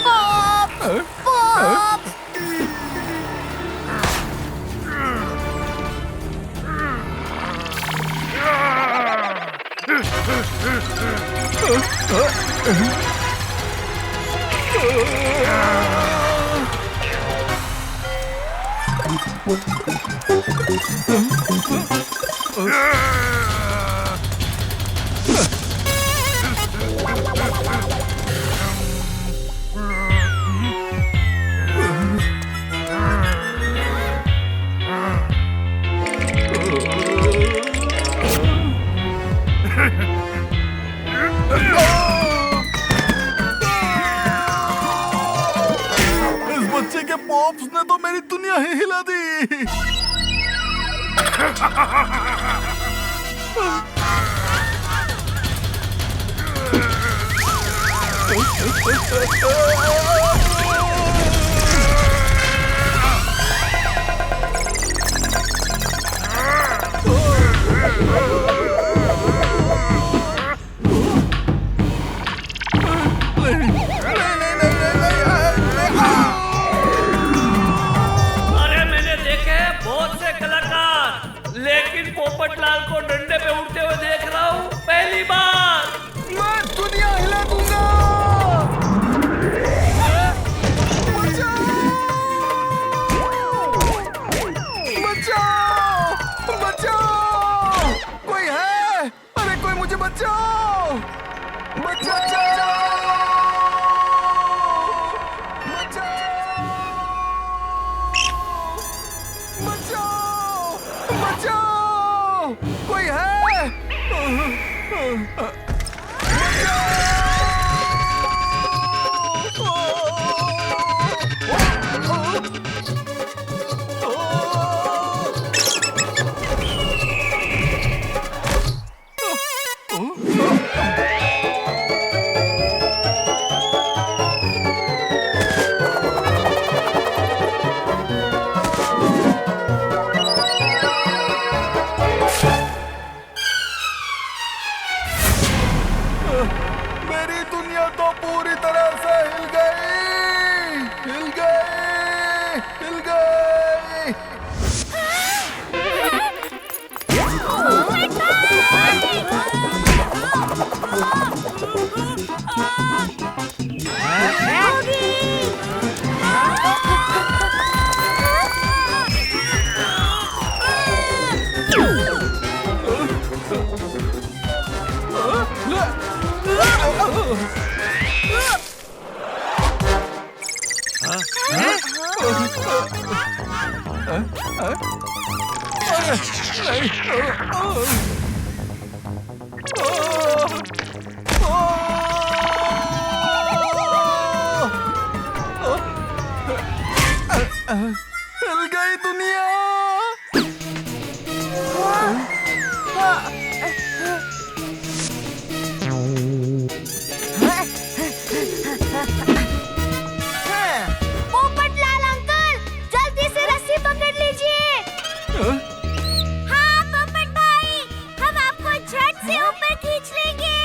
Pop, pop. इस बच्चे के पॉप्स ने तो मेरी दुनिया ही हिला दी। अरे मैंने देखे हैं बहुत से कलाकार, लेकिन पोपटलाल को डंडे पे उड़ते हुए देख रहा हूँ पहली बार। मैं दुनिया हिला दूंगा। कोई है? मेरी दुनिया तो पूरी तरह से हिल गई, हिल गई, हिल गई। हिल गई दुनिया। पोपटलाल अंकल, जल्दी से रस्सी पकड़ लीजिए। हाँ पोपट भाई, हम आपको झट से ऊपर खींच लेंगे।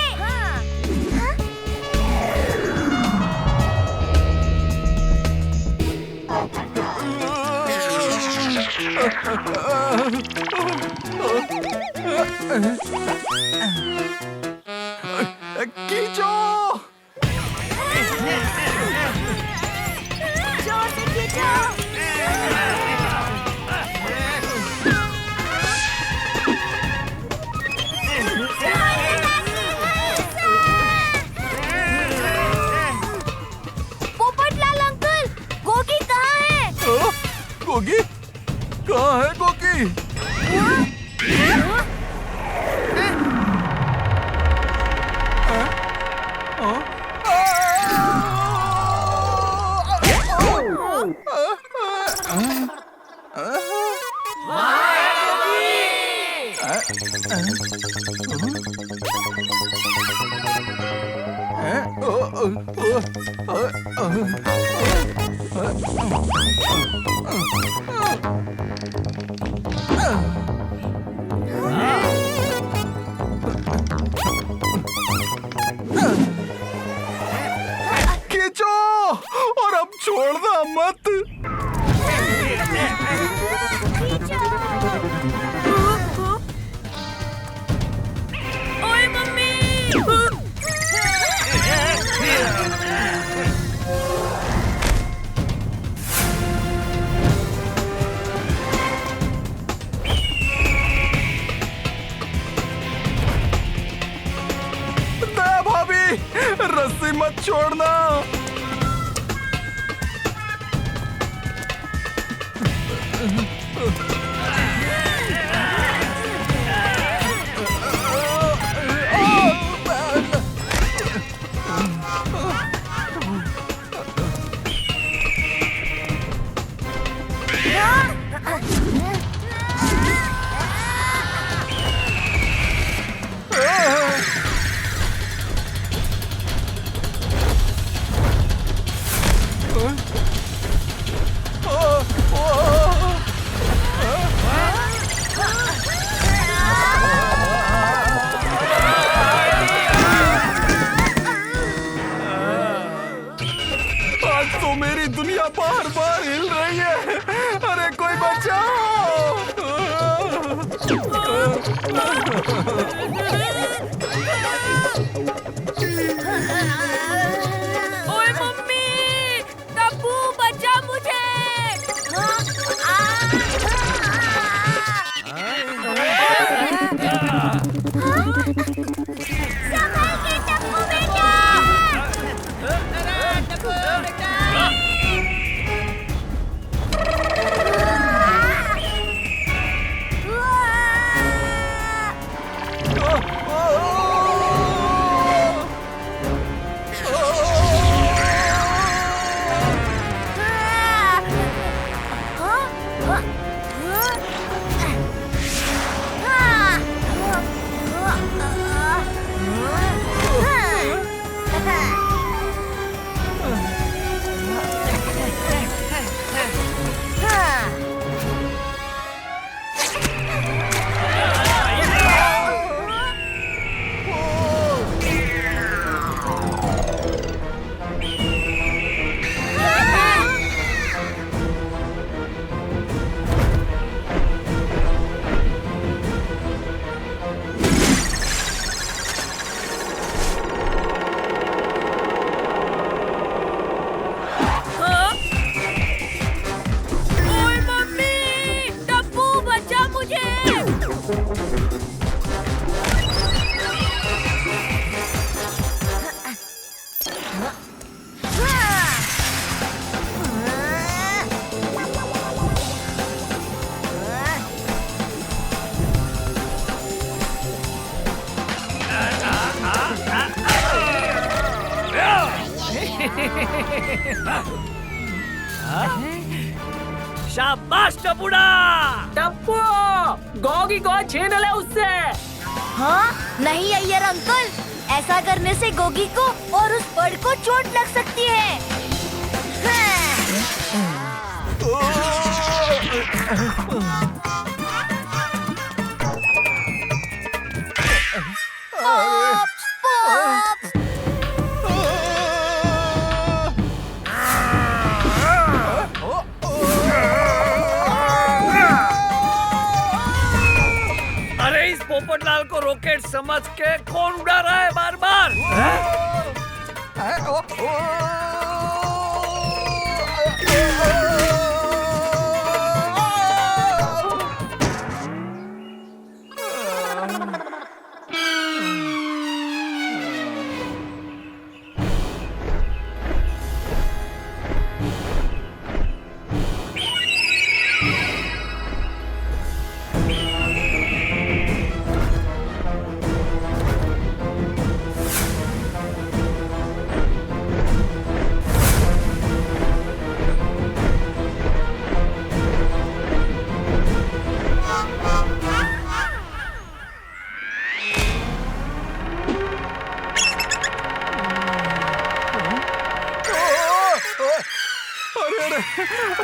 खींचो। जोर से खींचो। पोपटलाल अंकल, गोगी कहाँ है? गोगी? कहाँ है गोगी? खींचो और अब छोड़ना मत। ओए मम्मी। दया भाभी, रस्सी मत छोड़ना। आज तो मेरी दुनिया बार बार हिल रही है। अरे कोई ओए मम्मी, टप्पू बचा मुझे। संभल के टप्पू बेटा। शाबाश टपुड़ा। टप्पू, गोगी को छीन ले उससे। हाँ? नहीं अय्यर अंकल, ऐसा करने से गोगी को और उस बर्ड को चोट लग सकती है। अरे इस पोपटलाल को रॉकेट समझ के कौन उड़ा रहा है बार बार?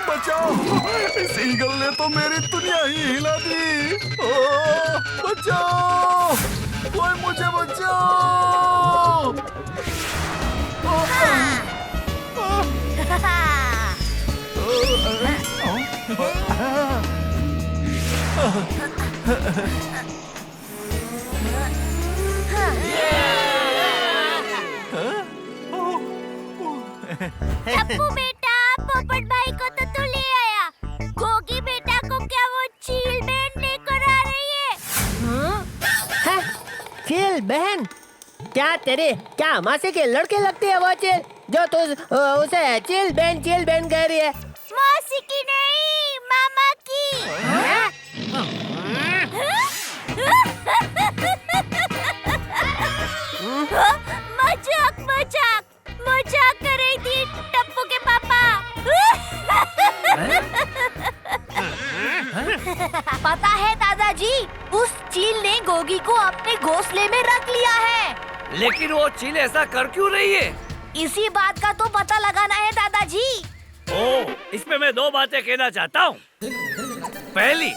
बचाओ, इस ईगल ने तो मेरी दुनिया ही हिला दी। बचाओ, कोई मुझे बचाओ। टप्पू बेटा, पोपट भाई को तो तू ले आया। गोगी बेटा को क्या वो चील बहन लेकर आ रही है? चील बहन? क्या तेरे क्या मासी के लड़के लगती है वो चील, जो तू उसे चील बहन कह रही है? मौसी की नहीं, मामा की। मजाक मजाक मजाक कर रही थी टप्पू के पापा। पता है दादाजी, उस चील ने गोगी को अपने घोंसले में रख लिया है। लेकिन वो चील ऐसा कर क्यों रही है? इसी बात का तो पता लगाना है दादाजी। ओह, इसमें मैं दो बातें कहना चाहता हूँ। पहली,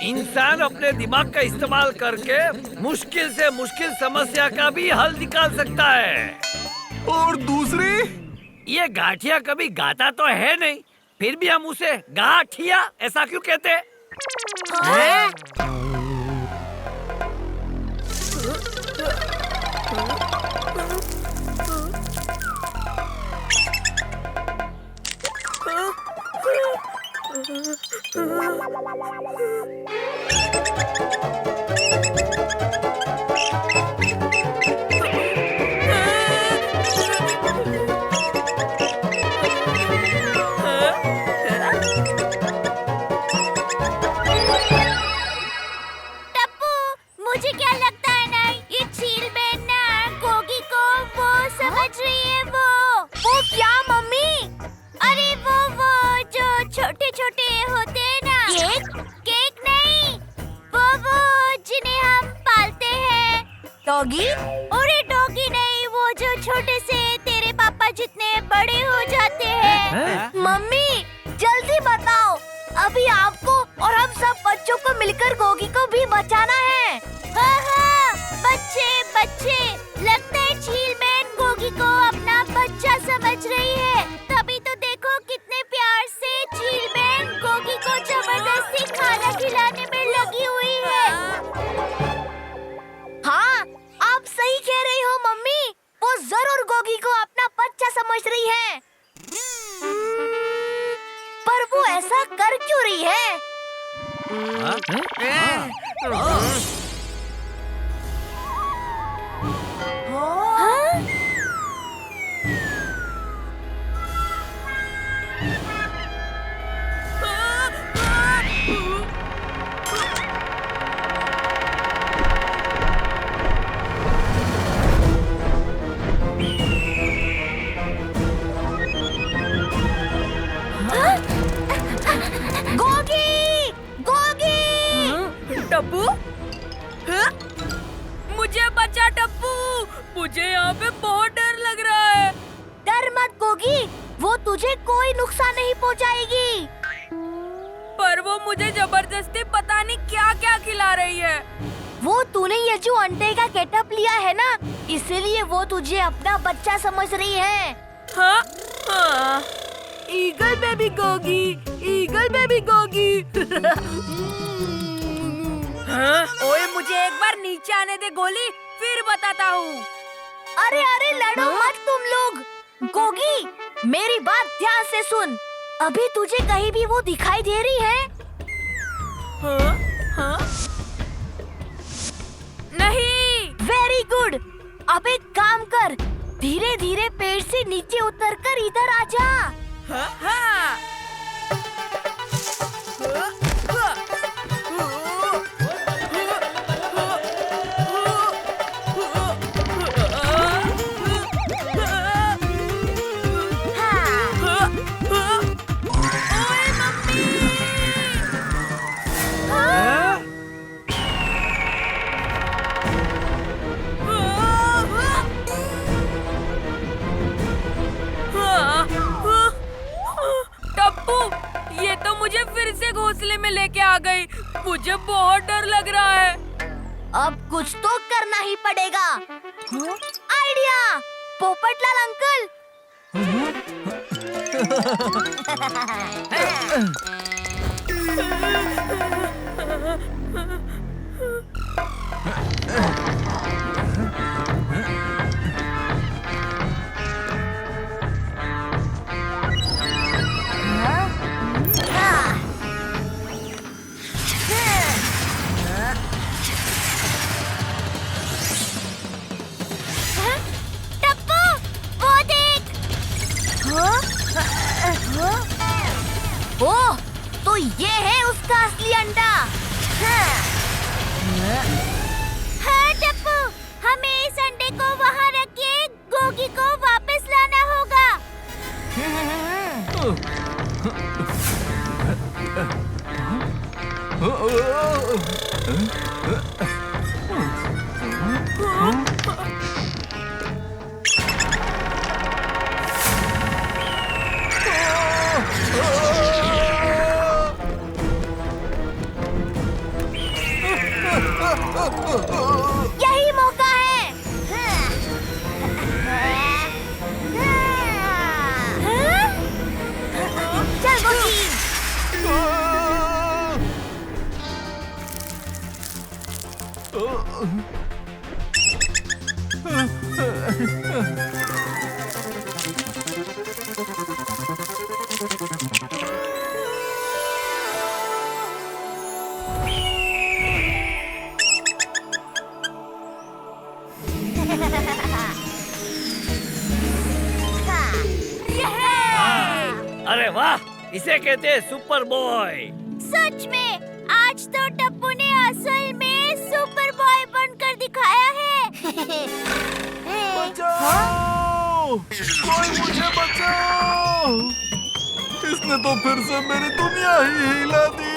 इंसान अपने दिमाग का इस्तेमाल करके मुश्किल से मुश्किल समस्या का भी हल निकाल सकता है। और दूसरी, ये गाठिया कभी गाता तो है नहीं, फिर भी हम उसे गाठिया ऐसा क्यों कहते हैं? मुझे क्या लगता है ना, ये चील बहन ना गोगी को वो समझ रही है। वो क्या मम्मी? अरे वो जो छोटे छोटे होते हैं ना। केक नहीं, वो जिन्हें हम पालते हैं। डॉगी? अरे डॉगी नहीं, वो जो छोटे से तेरे पापा जितने बड़े हो जाते हैं। मम्मी जल्दी बताओ, अभी आपको और हम सब बच्चों को मिलकर गोगी को भी बचाना है। हाँ, बच्चे, लगता है चील बहन गोगी को अपना बच्चा समझ रही है। तभी तो देखो कितने प्यार से चील बहन गोगी को जबरदस्ती खाना खिलाने में लगी हुई है। हाँ, आप सही कह रही हो मम्मी, वो जरूर गोगी को अपना बच्चा समझ रही है। पर वो ऐसा कर क्यों रही है? टप्पू हाँ? मुझे बचा टप्पू, मुझे यहाँ पे बहुत डर लग रहा है। डर मत गोगी, वो तुझे कोई नुकसान नहीं पहुँचाएगी। पर वो मुझे जबरदस्ती पता नहीं क्या क्या खिला रही है। वो तूने ये जो अंडे का गेटअप लिया है ना, इसीलिए वो तुझे अपना बच्चा समझ रही है। हाँ? हाँ। Eagle baby Gogi, eagle baby Gogi. हाँ? ओए मुझे एक बार नीचे आने दे गोली, फिर बताता हूँ। अरे अरे लड़ो मत तुम लोग। गोगी मेरी बात ध्यान से सुन, अभी तुझे कहीं भी वो दिखाई दे रही है? हाँ? हाँ? नहीं। Very good. अब एक काम कर, धीरे धीरे पेड़ से नीचे उतरकर इधर आ जा। हाँ? हाँ? मुझे फिर से घोंसले में लेके आ गई। मुझे बहुत डर लग रहा है। अब कुछ तो करना ही पड़ेगा। Idea, Popatlal uncle. ओह, तो ये है उसका असली अंडा। हाँ टप्पू, हमें इस अंडे को वहाँ रख के गोगी को वापस लाना होगा। यही मौका है। चल गोगी। अरे वाह, इसे कहते हैं सुपर बॉय। सच में आज तो टप्पू ने असल में सुपर बॉय बनकर दिखाया है। बचाओ! कोई मुझे बचाओ! इसने तो फिर से मेरी दुनिया ही हिला दी।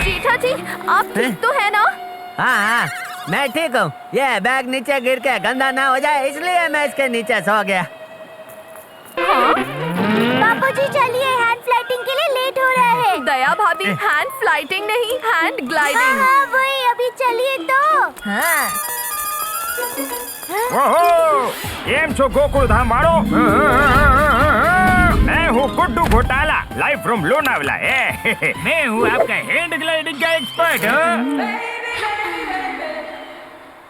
जेठा जी, आप ठीक तो है ना? हाँ, मैं ठीक हूँ। ये बैग नीचे गिर के गंदा ना हो जाए, इसलिए मैं इसके नीचे सो गया। हाँ? बाबूजी चलिए, हैंड फ्लाइटिंग के लिए लेट हो रहा है। दया भाभी, हैंड फ्लाइटिंग नहीं, हैंड ग्लाइडिंग। हाँ, वही, अभी चलिए तो। हाँ। ओहो, केम छो गोकुल धाम वालों? मैं हूँ गुड्डू घोटाला, लाइव फ्रॉम लोनावला। मैं हूँ आपका हैंड ग्लाइडिंग का एक्सपर्ट।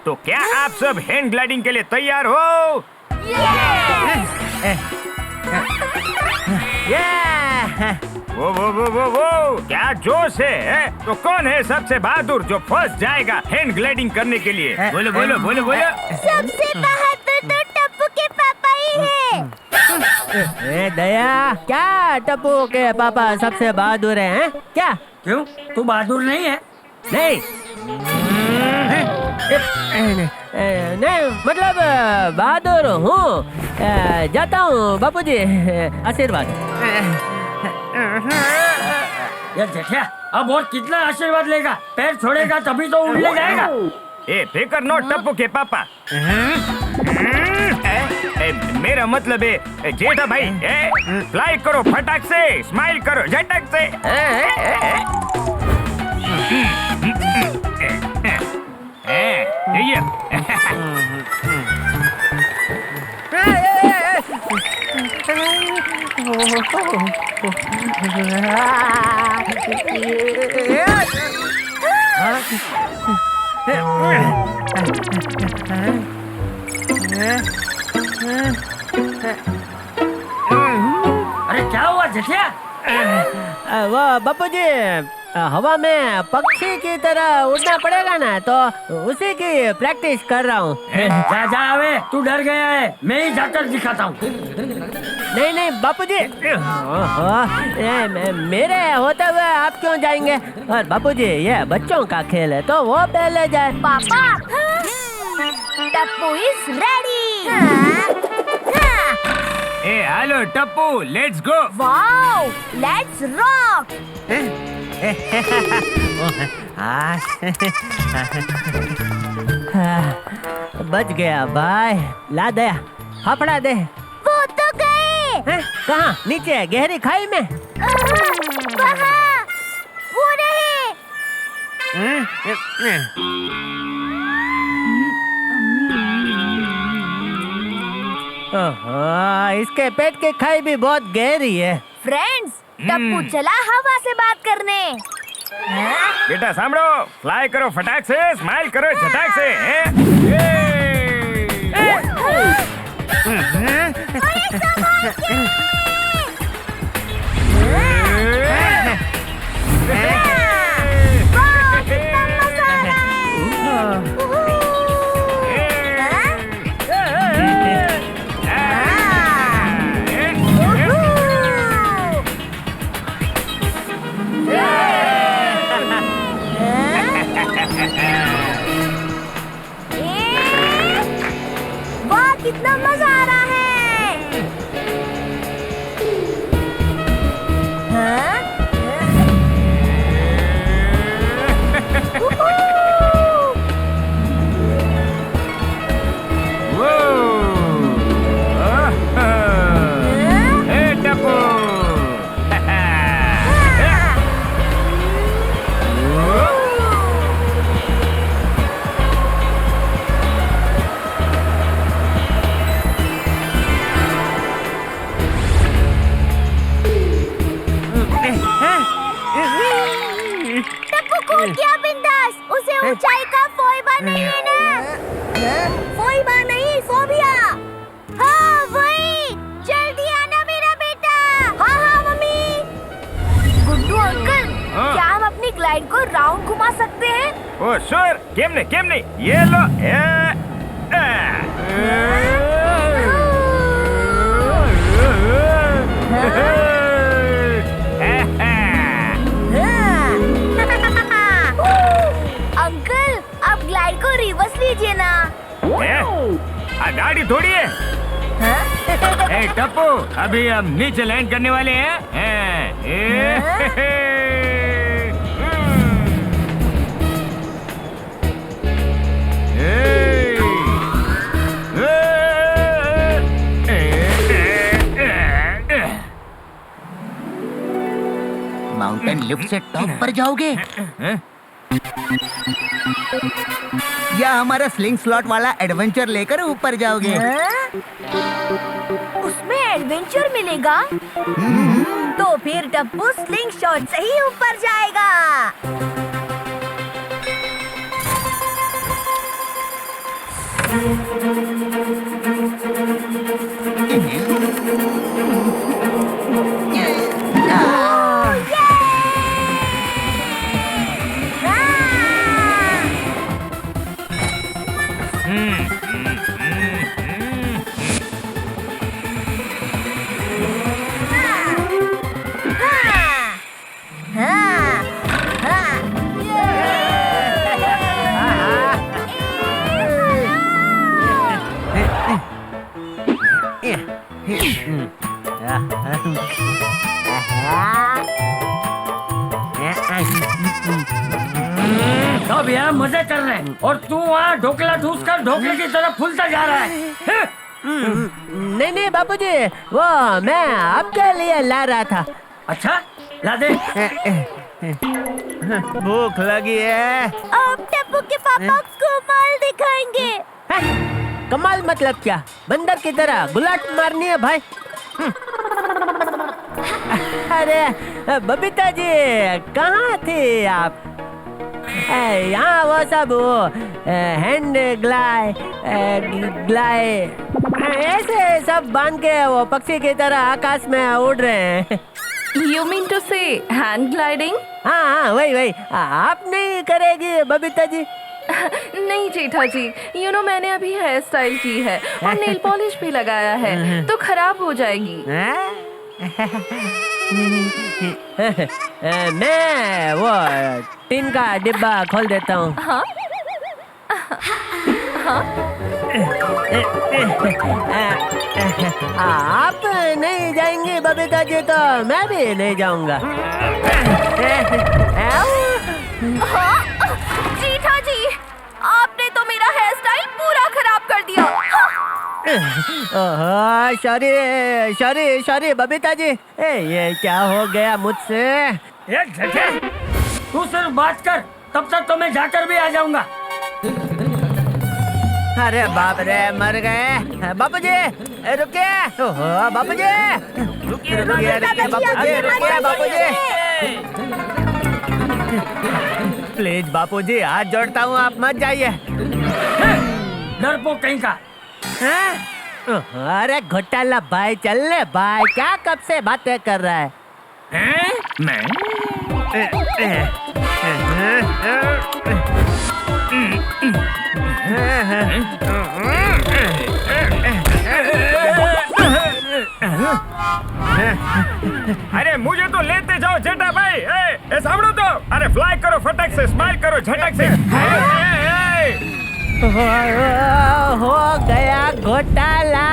तो क्या आप सब हैंड ग्लाइडिंग के लिए तैयार हो? वो क्या जोश है? तो कौन है सबसे बहादुर जो फर्स्ट जाएगा हैंड ग्लाइडिंग करने के लिए? बोलो बोलो बोलो बोलो। सबसे बहादुर तो टप्पू के पापा ही है। दया, क्या टप्पू के पापा सबसे बहादुर हैं? क्या? क्यों? तू बहादुर नहीं है? नहीं नहीं, मतलब बहादुर हूँ। जाता हूँ बापूजी, आशीर्वाद। यार जेठिया, अब और कितना आशीर्वाद लेगा? पैर छोड़ेगा तभी तो उड़ने जाएगा। ए फिकर नो टप्पू के पापा। मेरा मतलब है जेठा भाई, फ्लाई करो फटाक से, स्माइल करो झटक से। अरे क्या हुआ जेठिया? वो बापूजी, हवा में पक्षी की तरह उड़ना पड़ेगा ना, तो उसी की प्रैक्टिस कर रहा हूँ। जा जा आवे, तू डर गया है, मैं ही जाकर दिखाता हूँ। नहीं नहीं बापूजी, मेरे होते हुए आप क्यों जाएंगे? और बापूजी, ये बच्चों का खेल है, तो वो पहले जाए। पापा, Tappu is ready. Hello Tappu, let's go. Wow, let's rock. बच गया भाई। ला दे, फाफड़ा दे। वो तो गए। कहाँ? नीचे गहरी खाई में। वहाँ, वो रहे। इसके पेट की खाई भी बहुत गहरी है। फ्रेंड्स, टप्पू चला हवा से बात करने। बेटा सांभळो, फ्लाई करो फटाक से, स्माइल करो झटाक से। वाह, कितना मजा आ रहा है। हाँ? टप्पू कूद गया बिंदास। उसे ऊंचाई का फोबिया नहीं है ना? फोबिया नहीं, फोबिया। हाँ वही, जल्दी आना मेरा बेटा। हाँ हाँ मम्मी। गुड्डू अंकल, क्या हम अपनी ग्लाइड को राउंड घुमा सकते हैं? ओ श्योर, केम नहीं, ये लो। अंकल, अब ग्लाइड को रिवर्स लीजिए ना। गाड़ी थोड़ी है। ए टप्पू, अभी हम नीचे लैंड करने वाले हैं। माउंटेन लिफ्ट से टॉप पर जाओगे या हमारा स्लिंग स्लॉट वाला एडवेंचर लेकर ऊपर जाओगे? उसमें एडवेंचर मिलेगा? तो फिर टप्पू स्लिंग शॉट से ही ऊपर जाएगा। सब यहाँ मजे कर रहे हैं और तू वहाँ ढोकला ठूस कर ढोकले की तरफ फूलता जा रहा है। नहीं नहीं बापूजी, वो मैं आपके लिए ला रहा था। अच्छा ला दे। भूख लगी है। अब टप्पू के पापा कमाल दिखाएंगे। कमाल मतलब क्या? बंदर की तरह गुलाट मारनी है भाई। अरे बबीता जी कहाँ थे आप? यहाँ वो सब हैंड ग्लाय ऐसे सब बांध के वो पक्षी की तरह आकाश में उड़ रहे हैं। You mean to say hand gliding? हाँ वही आप नहीं करेगी बबीता जी? नहीं जेठा जी, मैंने अभी हेयर स्टाइल की है और नेल पॉलिश भी लगाया है तो खराब हो जाएगी। मैं वो टिन का डिब्बा खोल देता हूँ। हाँ? आप नहीं जाएंगी बबीता जी तो मैं भी नहीं जाऊंगा। हाँ? जेठा जी, आपने तो मेरा हेयर स्टाइल पूरा खराब कर दिया। सॉरी बबीता जी, ये क्या हो गया मुझसे? तू सिर्फ बात कर, तब तक तो मैं जाकर भी आ जाऊंगा। अरे बाप रे, मर गए। बापूजी रुकिए। बापूजी प्लीज बापूजी, हाथ जोड़ता हूँ, आप मत जाइए। डरपोक कहीं का। अरे घोटाला भाई, चल ले भाई, क्या कब से बातें कर रहा है? अरे मुझे तो लेते जाओ जेठा भाई। ए सामने तो, अरे फ्लाई करो फटक से, स्माइल करो झटक से। हो गया घोटाला।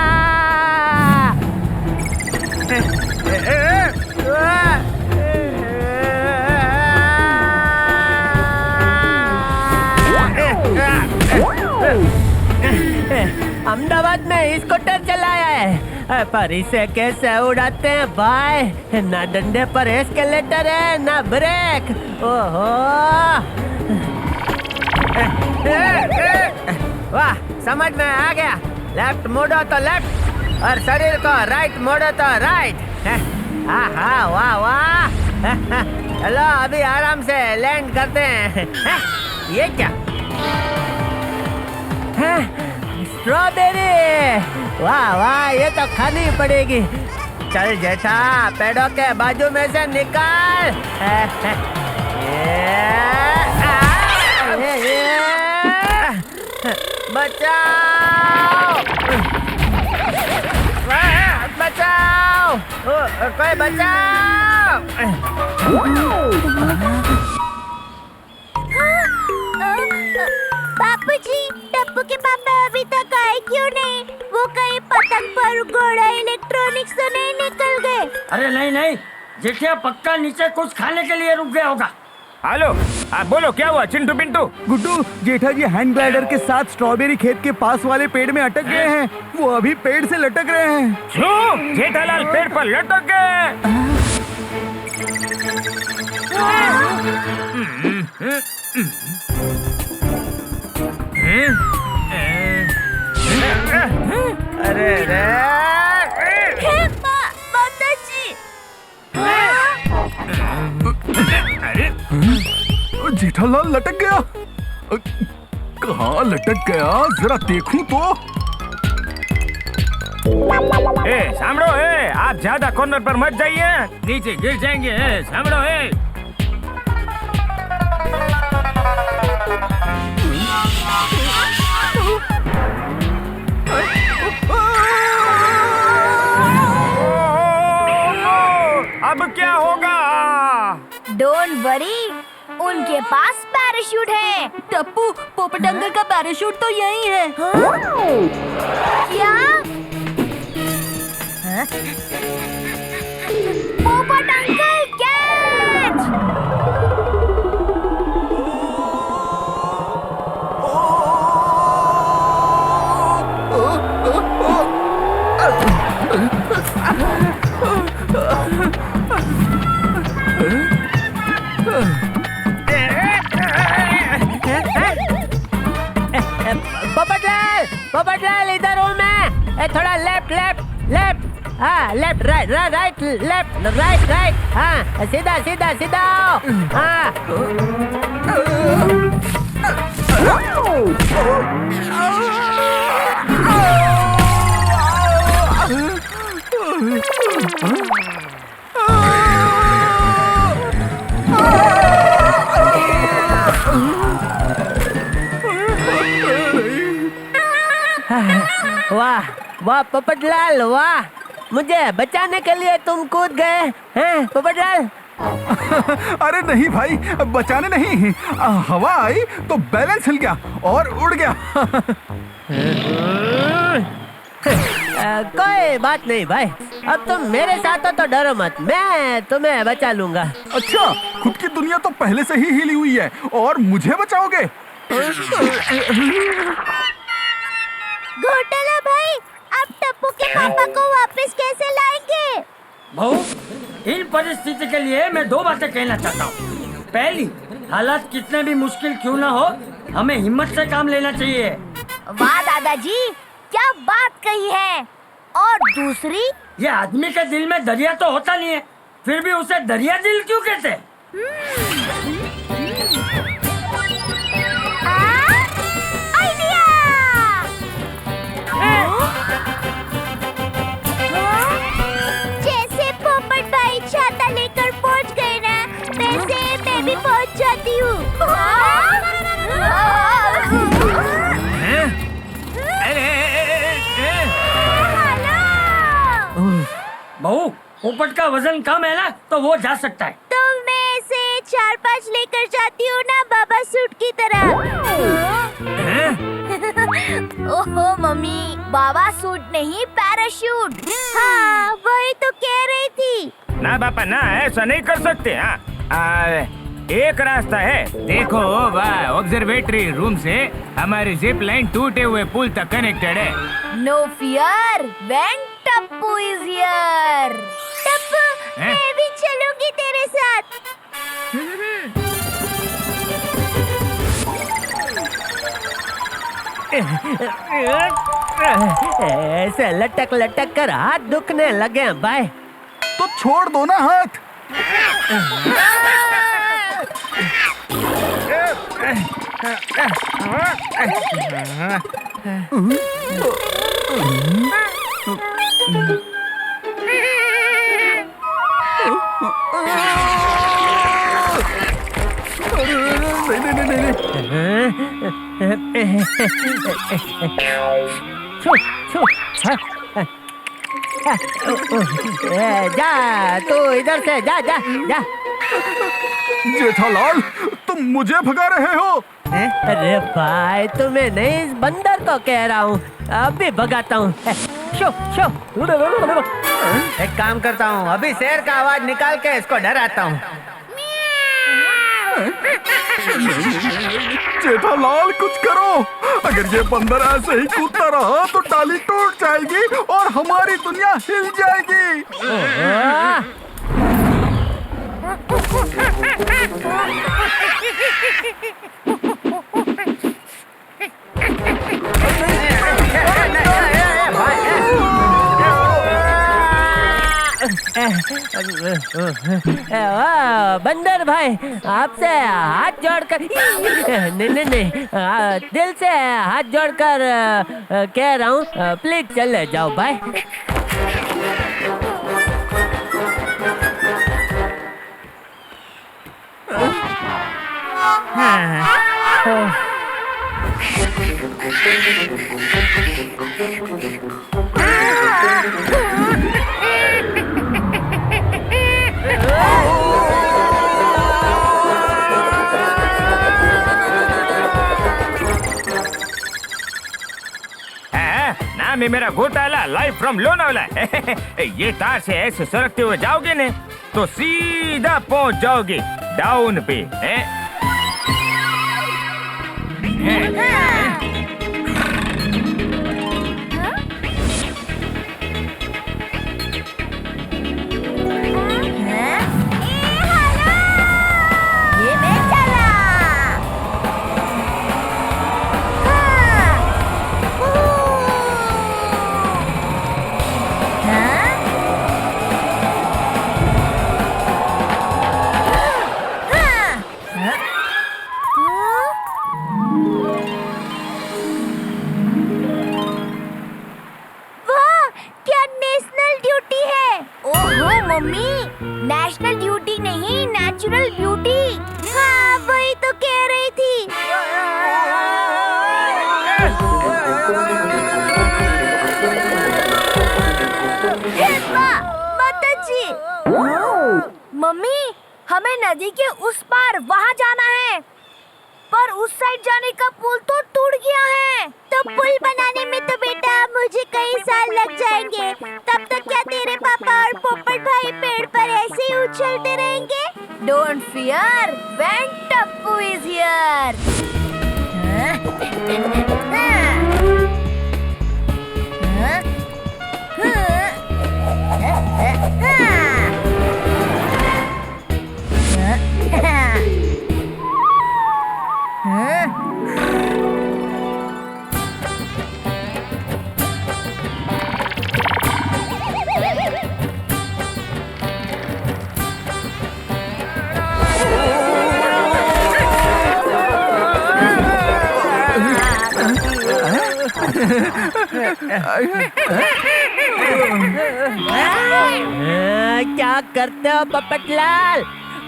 अहमदाबाद में स्कूटर चलाया है, पर इसे कैसे उड़ाते हैं भाई? ना डंडे पर एस्केलेटर है ना ब्रेक। ओहो, वाह समझ में आ गया। लेफ्ट मोड़ो तो लेफ्ट और शरीर को राइट मोड़ो तो राइट। हाँ वाह वाह। चलो अभी आराम से लैंड करते हैं। ये क्या? स्ट्रॉबेरी, वाह वाह, ये तो खानी पड़ेगी। चल जेठा, पेड़ों के बाजू में से निकाल। बचाओ, बचाओ, कोई बचाओ। बापूजी, टप्पू के पापा अभी तक आए क्यों नहीं? वो कहीं पतंग पर घोड़ा इलेक्ट्रॉनिक्स तो नहीं निकल गए? अरे नहीं, जेठिया पक्का नीचे कुछ खाने के लिए रुक गया होगा। हेलो, आप बोलो क्या हुआ चिंटू पिंटू? गुड्डू, जेठा जी हैंड ग्लाइडर के साथ स्ट्रॉबेरी खेत के पास वाले पेड़ में अटक गए हैं। वो अभी पेड़ से लटक रहे हैं। क्यों? जेठालाल पेड़ पर लटक गए। अरे रे, माताजी। जेठालाल लटक गया। कहाँ लटक गया, जरा देखूं तो। सामड़ो आप ज्यादा कॉर्नर पर मत जाइए, नीचे गिर जाएंगे। सामड़ो अब क्या होगा? डोंट वरी, उनके पास पैराशूट है। टप्पू, पोपट अंकल का पैराशूट तो यही है। क्या? पोपट अंकल कैच! पोपटलाल इधर हूँ मैं। थोड़ा लेफ्ट लेफ्ट लेफ्ट, हाँ left right right left right right, हाँ सीधा सीधा सीधा हाँ। वाह वाह पोपटलाल वाह, मुझे बचाने के लिए तुम कूद गए हैं पोपटलाल। अरे नहीं भाई, बचाने नहीं, हवा आई तो बैलेंस हिल गया और उड़ गया। कोई बात नहीं भाई, अब तुम मेरे साथ हो तो डरो मत, मैं तुम्हें बचा लूंगा। अच्छा, खुद की दुनिया तो पहले से ही हिली हुई है और मुझे बचाओगे? घोटाला भाई, अब टप्पू के पापा को वापस कैसे लाएंगे? बहू, इन परिस्थिति के लिए मैं दो बातें कहना चाहता हूँ। पहली, हालात कितने भी मुश्किल क्यों ना हो, हमें हिम्मत से काम लेना चाहिए। वाह दादाजी, क्या बात कही है। और दूसरी, ये आदमी के दिल में दरिया तो होता नहीं है, फिर भी उसे दरिया दिल क्यों कहते? जैसे पोपट भाई छाता लेकर पहुंच गए ना, वैसे मैं भी पहुंच जाती हूँ। बहू, पोपट का वजन कम है ना, तो वो जा सकता है। तो मैं इसे 4-5 लेकर जाती हूँ ना बाबा सूट की तरह। ओहो मम्मी, बाबा सूट नहीं पैराशूट। हाँ वही तो कह रही थी। ना पापा ना, ऐसा नहीं कर सकते। हाँ एक रास्ता है, देखो वह ऑब्जर्वेटरी रूम से हमारी जिप लाइन टूटे हुए पुल तक कनेक्टेड है। No fear when Tappu is here. Tappu, मैं भी चलूंगी तेरे साथ। ऐसे लटक लटक कर हाथ दुखने लगे भाई। तो छोड़ दो ना हाथ। जा तू इधर से जा जा जा। जेठालाल, तुम मुझे भगा रहे हो? अरे भाई, तुम्हें नहीं इस बंदर को कह रहा हूँ, अभी भगाता हूँ। शो शो, एक काम करता हूँ, अभी शेर का आवाज निकाल के इसको डराता हूँ। जेठालाल कुछ करो, अगर ये बंदर ऐसे ही कूदता रहा तो टाली टूट जाएगी और हमारी दुनिया हिल जाएगी। बंदर भाई, आपसे हाथ जोड़कर नहीं, दिल से हाथ जोड़कर कह रहा हूँ, प्लीज चले जाओ भाई। नाम है मेरा घोटाला, लाइव फ्रॉम लोनावला। ये तार से ऐसे सरकते हुए जाओगे ने तो सीधा पहुंच जाओगे डाउन पे। नेशनल ड्यूटी नहीं, नेचुरल ब्यूटी। हाँ, वही तो कह रही थी। माताजी, मम्मी, हमें नदी के उस पार वहाँ जाना है, पर उस साइड जाने का पुल तो टूट गया है। तो पुल बनाने में तो बेटा मुझे कई साल लग जाएंगे। तब तक क्या तेरे पापा और पोपट भाई पेड़ पर ऐसे ही उछलते रहेंगे? Don't fear, when Tappu is here. क्या करते हो पोपटलाल?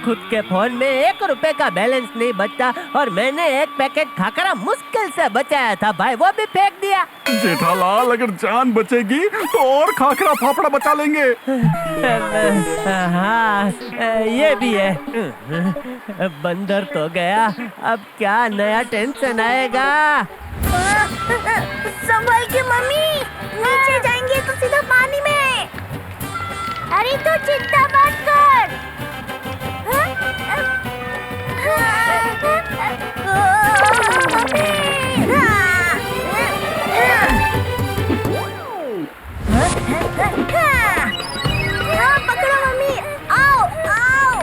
खुद के फोन में 1 रुपए का बैलेंस नहीं बचता और मैंने एक पैकेट खाकरा मुश्किल से बचाया था भाई, वो भी फेंक दिया। जेठालाल, अगर जान बचेगी तो और खाकरा फाफड़ा बचा लेंगे। हाँ, ये भी है। बंदर तो गया, अब क्या नया टेंशन आएगा? संभल के मम्मी, नीचे जाएंगे तो सीधा पानी में। अरे तो चिंता मत कर। पकड़ो मम्मी, आओ आओ।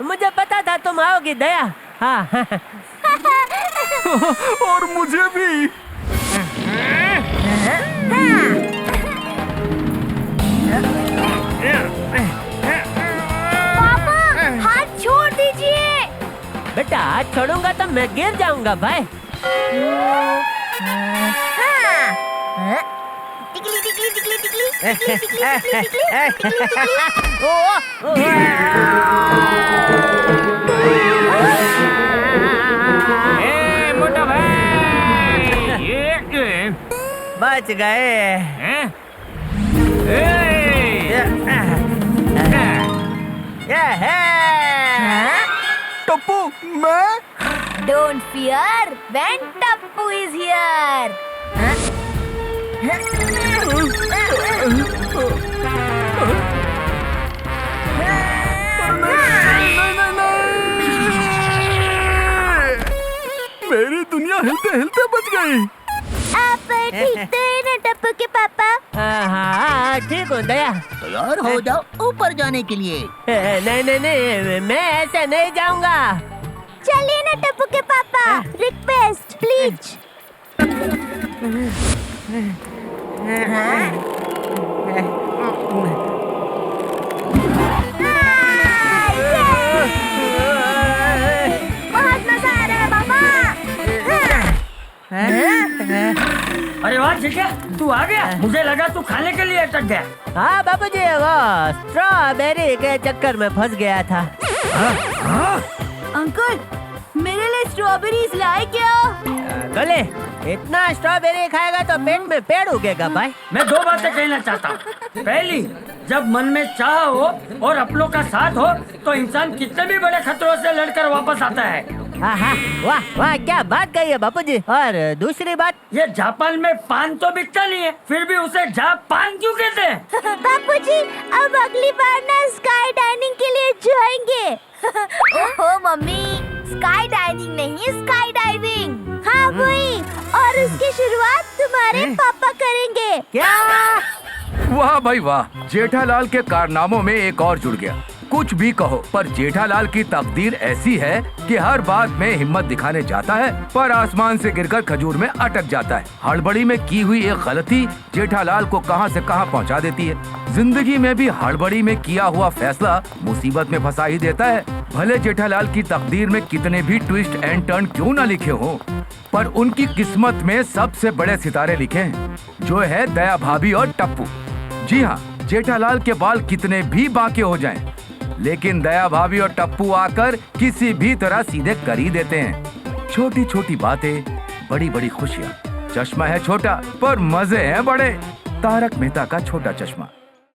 मुझे पता था तुम आओगी दया। हाँ। और मुझे भी। पापा, हाथ छोड़ दीजिए। बेटा, हाथ छोड़ूंगा तो मैं गिर जाऊंगा भाई। टिकली टिकली टिकली टिकली टिकली टिकली टिकली मोटा भाई, बच गए। टप्पू, मैं? Don't fear when Tappu is here. मेरी दुनिया हिलते हिलते बच गई। आप ठीक तो है ना टप्पू के पापा? हाँ, ठीक हूँ दया। तैयार हो जाओ ऊपर जाने के लिए। नहीं, मैं ऐसे नहीं जाऊंगा। चलिए ना टप्पू के पापा, रिक्वेस्ट प्लीज। बहुत मजा आ रहा है पापा। अरे वाह ठीक है, तू आ गया। मुझे लगा तू खाने के लिए अटक गया। हाँ बाबूजी, वो स्ट्रॉबेरी के चक्कर में फंस गया था। अंकल, मेरे लिए स्ट्रॉबेरीज लाए क्या? गले, इतना स्ट्रॉबेरी खाएगा तो पेट में पेड़ उगेगा भाई। मैं दो बातें कहना चाहता हूँ। पहली, जब मन में चाह हो और अपनों का साथ हो तो इंसान कितने भी बड़े खतरों से लड़कर वापस आता है। हाँ, वाह वाह, क्या बात कही है बापूजी। और दूसरी बात, ये जापान में पान तो बिकता नहीं है, फिर भी उसे जापान क्यों कहते हैं? बापूजी, अब अगली बार ना स्काई डाइनिंग के लिए जाएंगे। ओहो मम्मी, स्काई डाइनिंग नहीं, स्काई डाइविंग। हाँ वही, और उसकी शुरुआत तुम्हारे पापा करेंगे। क्या? वाह भाई वाह, जेठालाल के कारनामों में एक और जुड़ गया। कुछ भी कहो, पर जेठालाल की तकदीर ऐसी है कि हर बात में हिम्मत दिखाने जाता है पर आसमान से गिरकर खजूर में अटक जाता है। हड़बड़ी में की हुई एक गलती जेठालाल को कहां से कहां पहुंचा देती है। जिंदगी में भी हड़बड़ी में किया हुआ फैसला मुसीबत में फंसा ही देता है। भले जेठालाल की तकदीर में कितने भी ट्विस्ट एंड टर्न क्यों न लिखे हों, पर उनकी किस्मत में सबसे बड़े सितारे लिखे हैं, जो है दया भाभी और टप्पू। जी हाँ, जेठालाल के बाल कितने भी बांके हो जाएं, लेकिन दया भाभी और टप्पू आकर किसी भी तरह सीधे कर ही देते हैं। छोटी छोटी बातें, बड़ी बड़ी खुशियाँ। चश्मा है छोटा पर मजे हैं बड़े। तारक मेहता का छोटा चश्मा।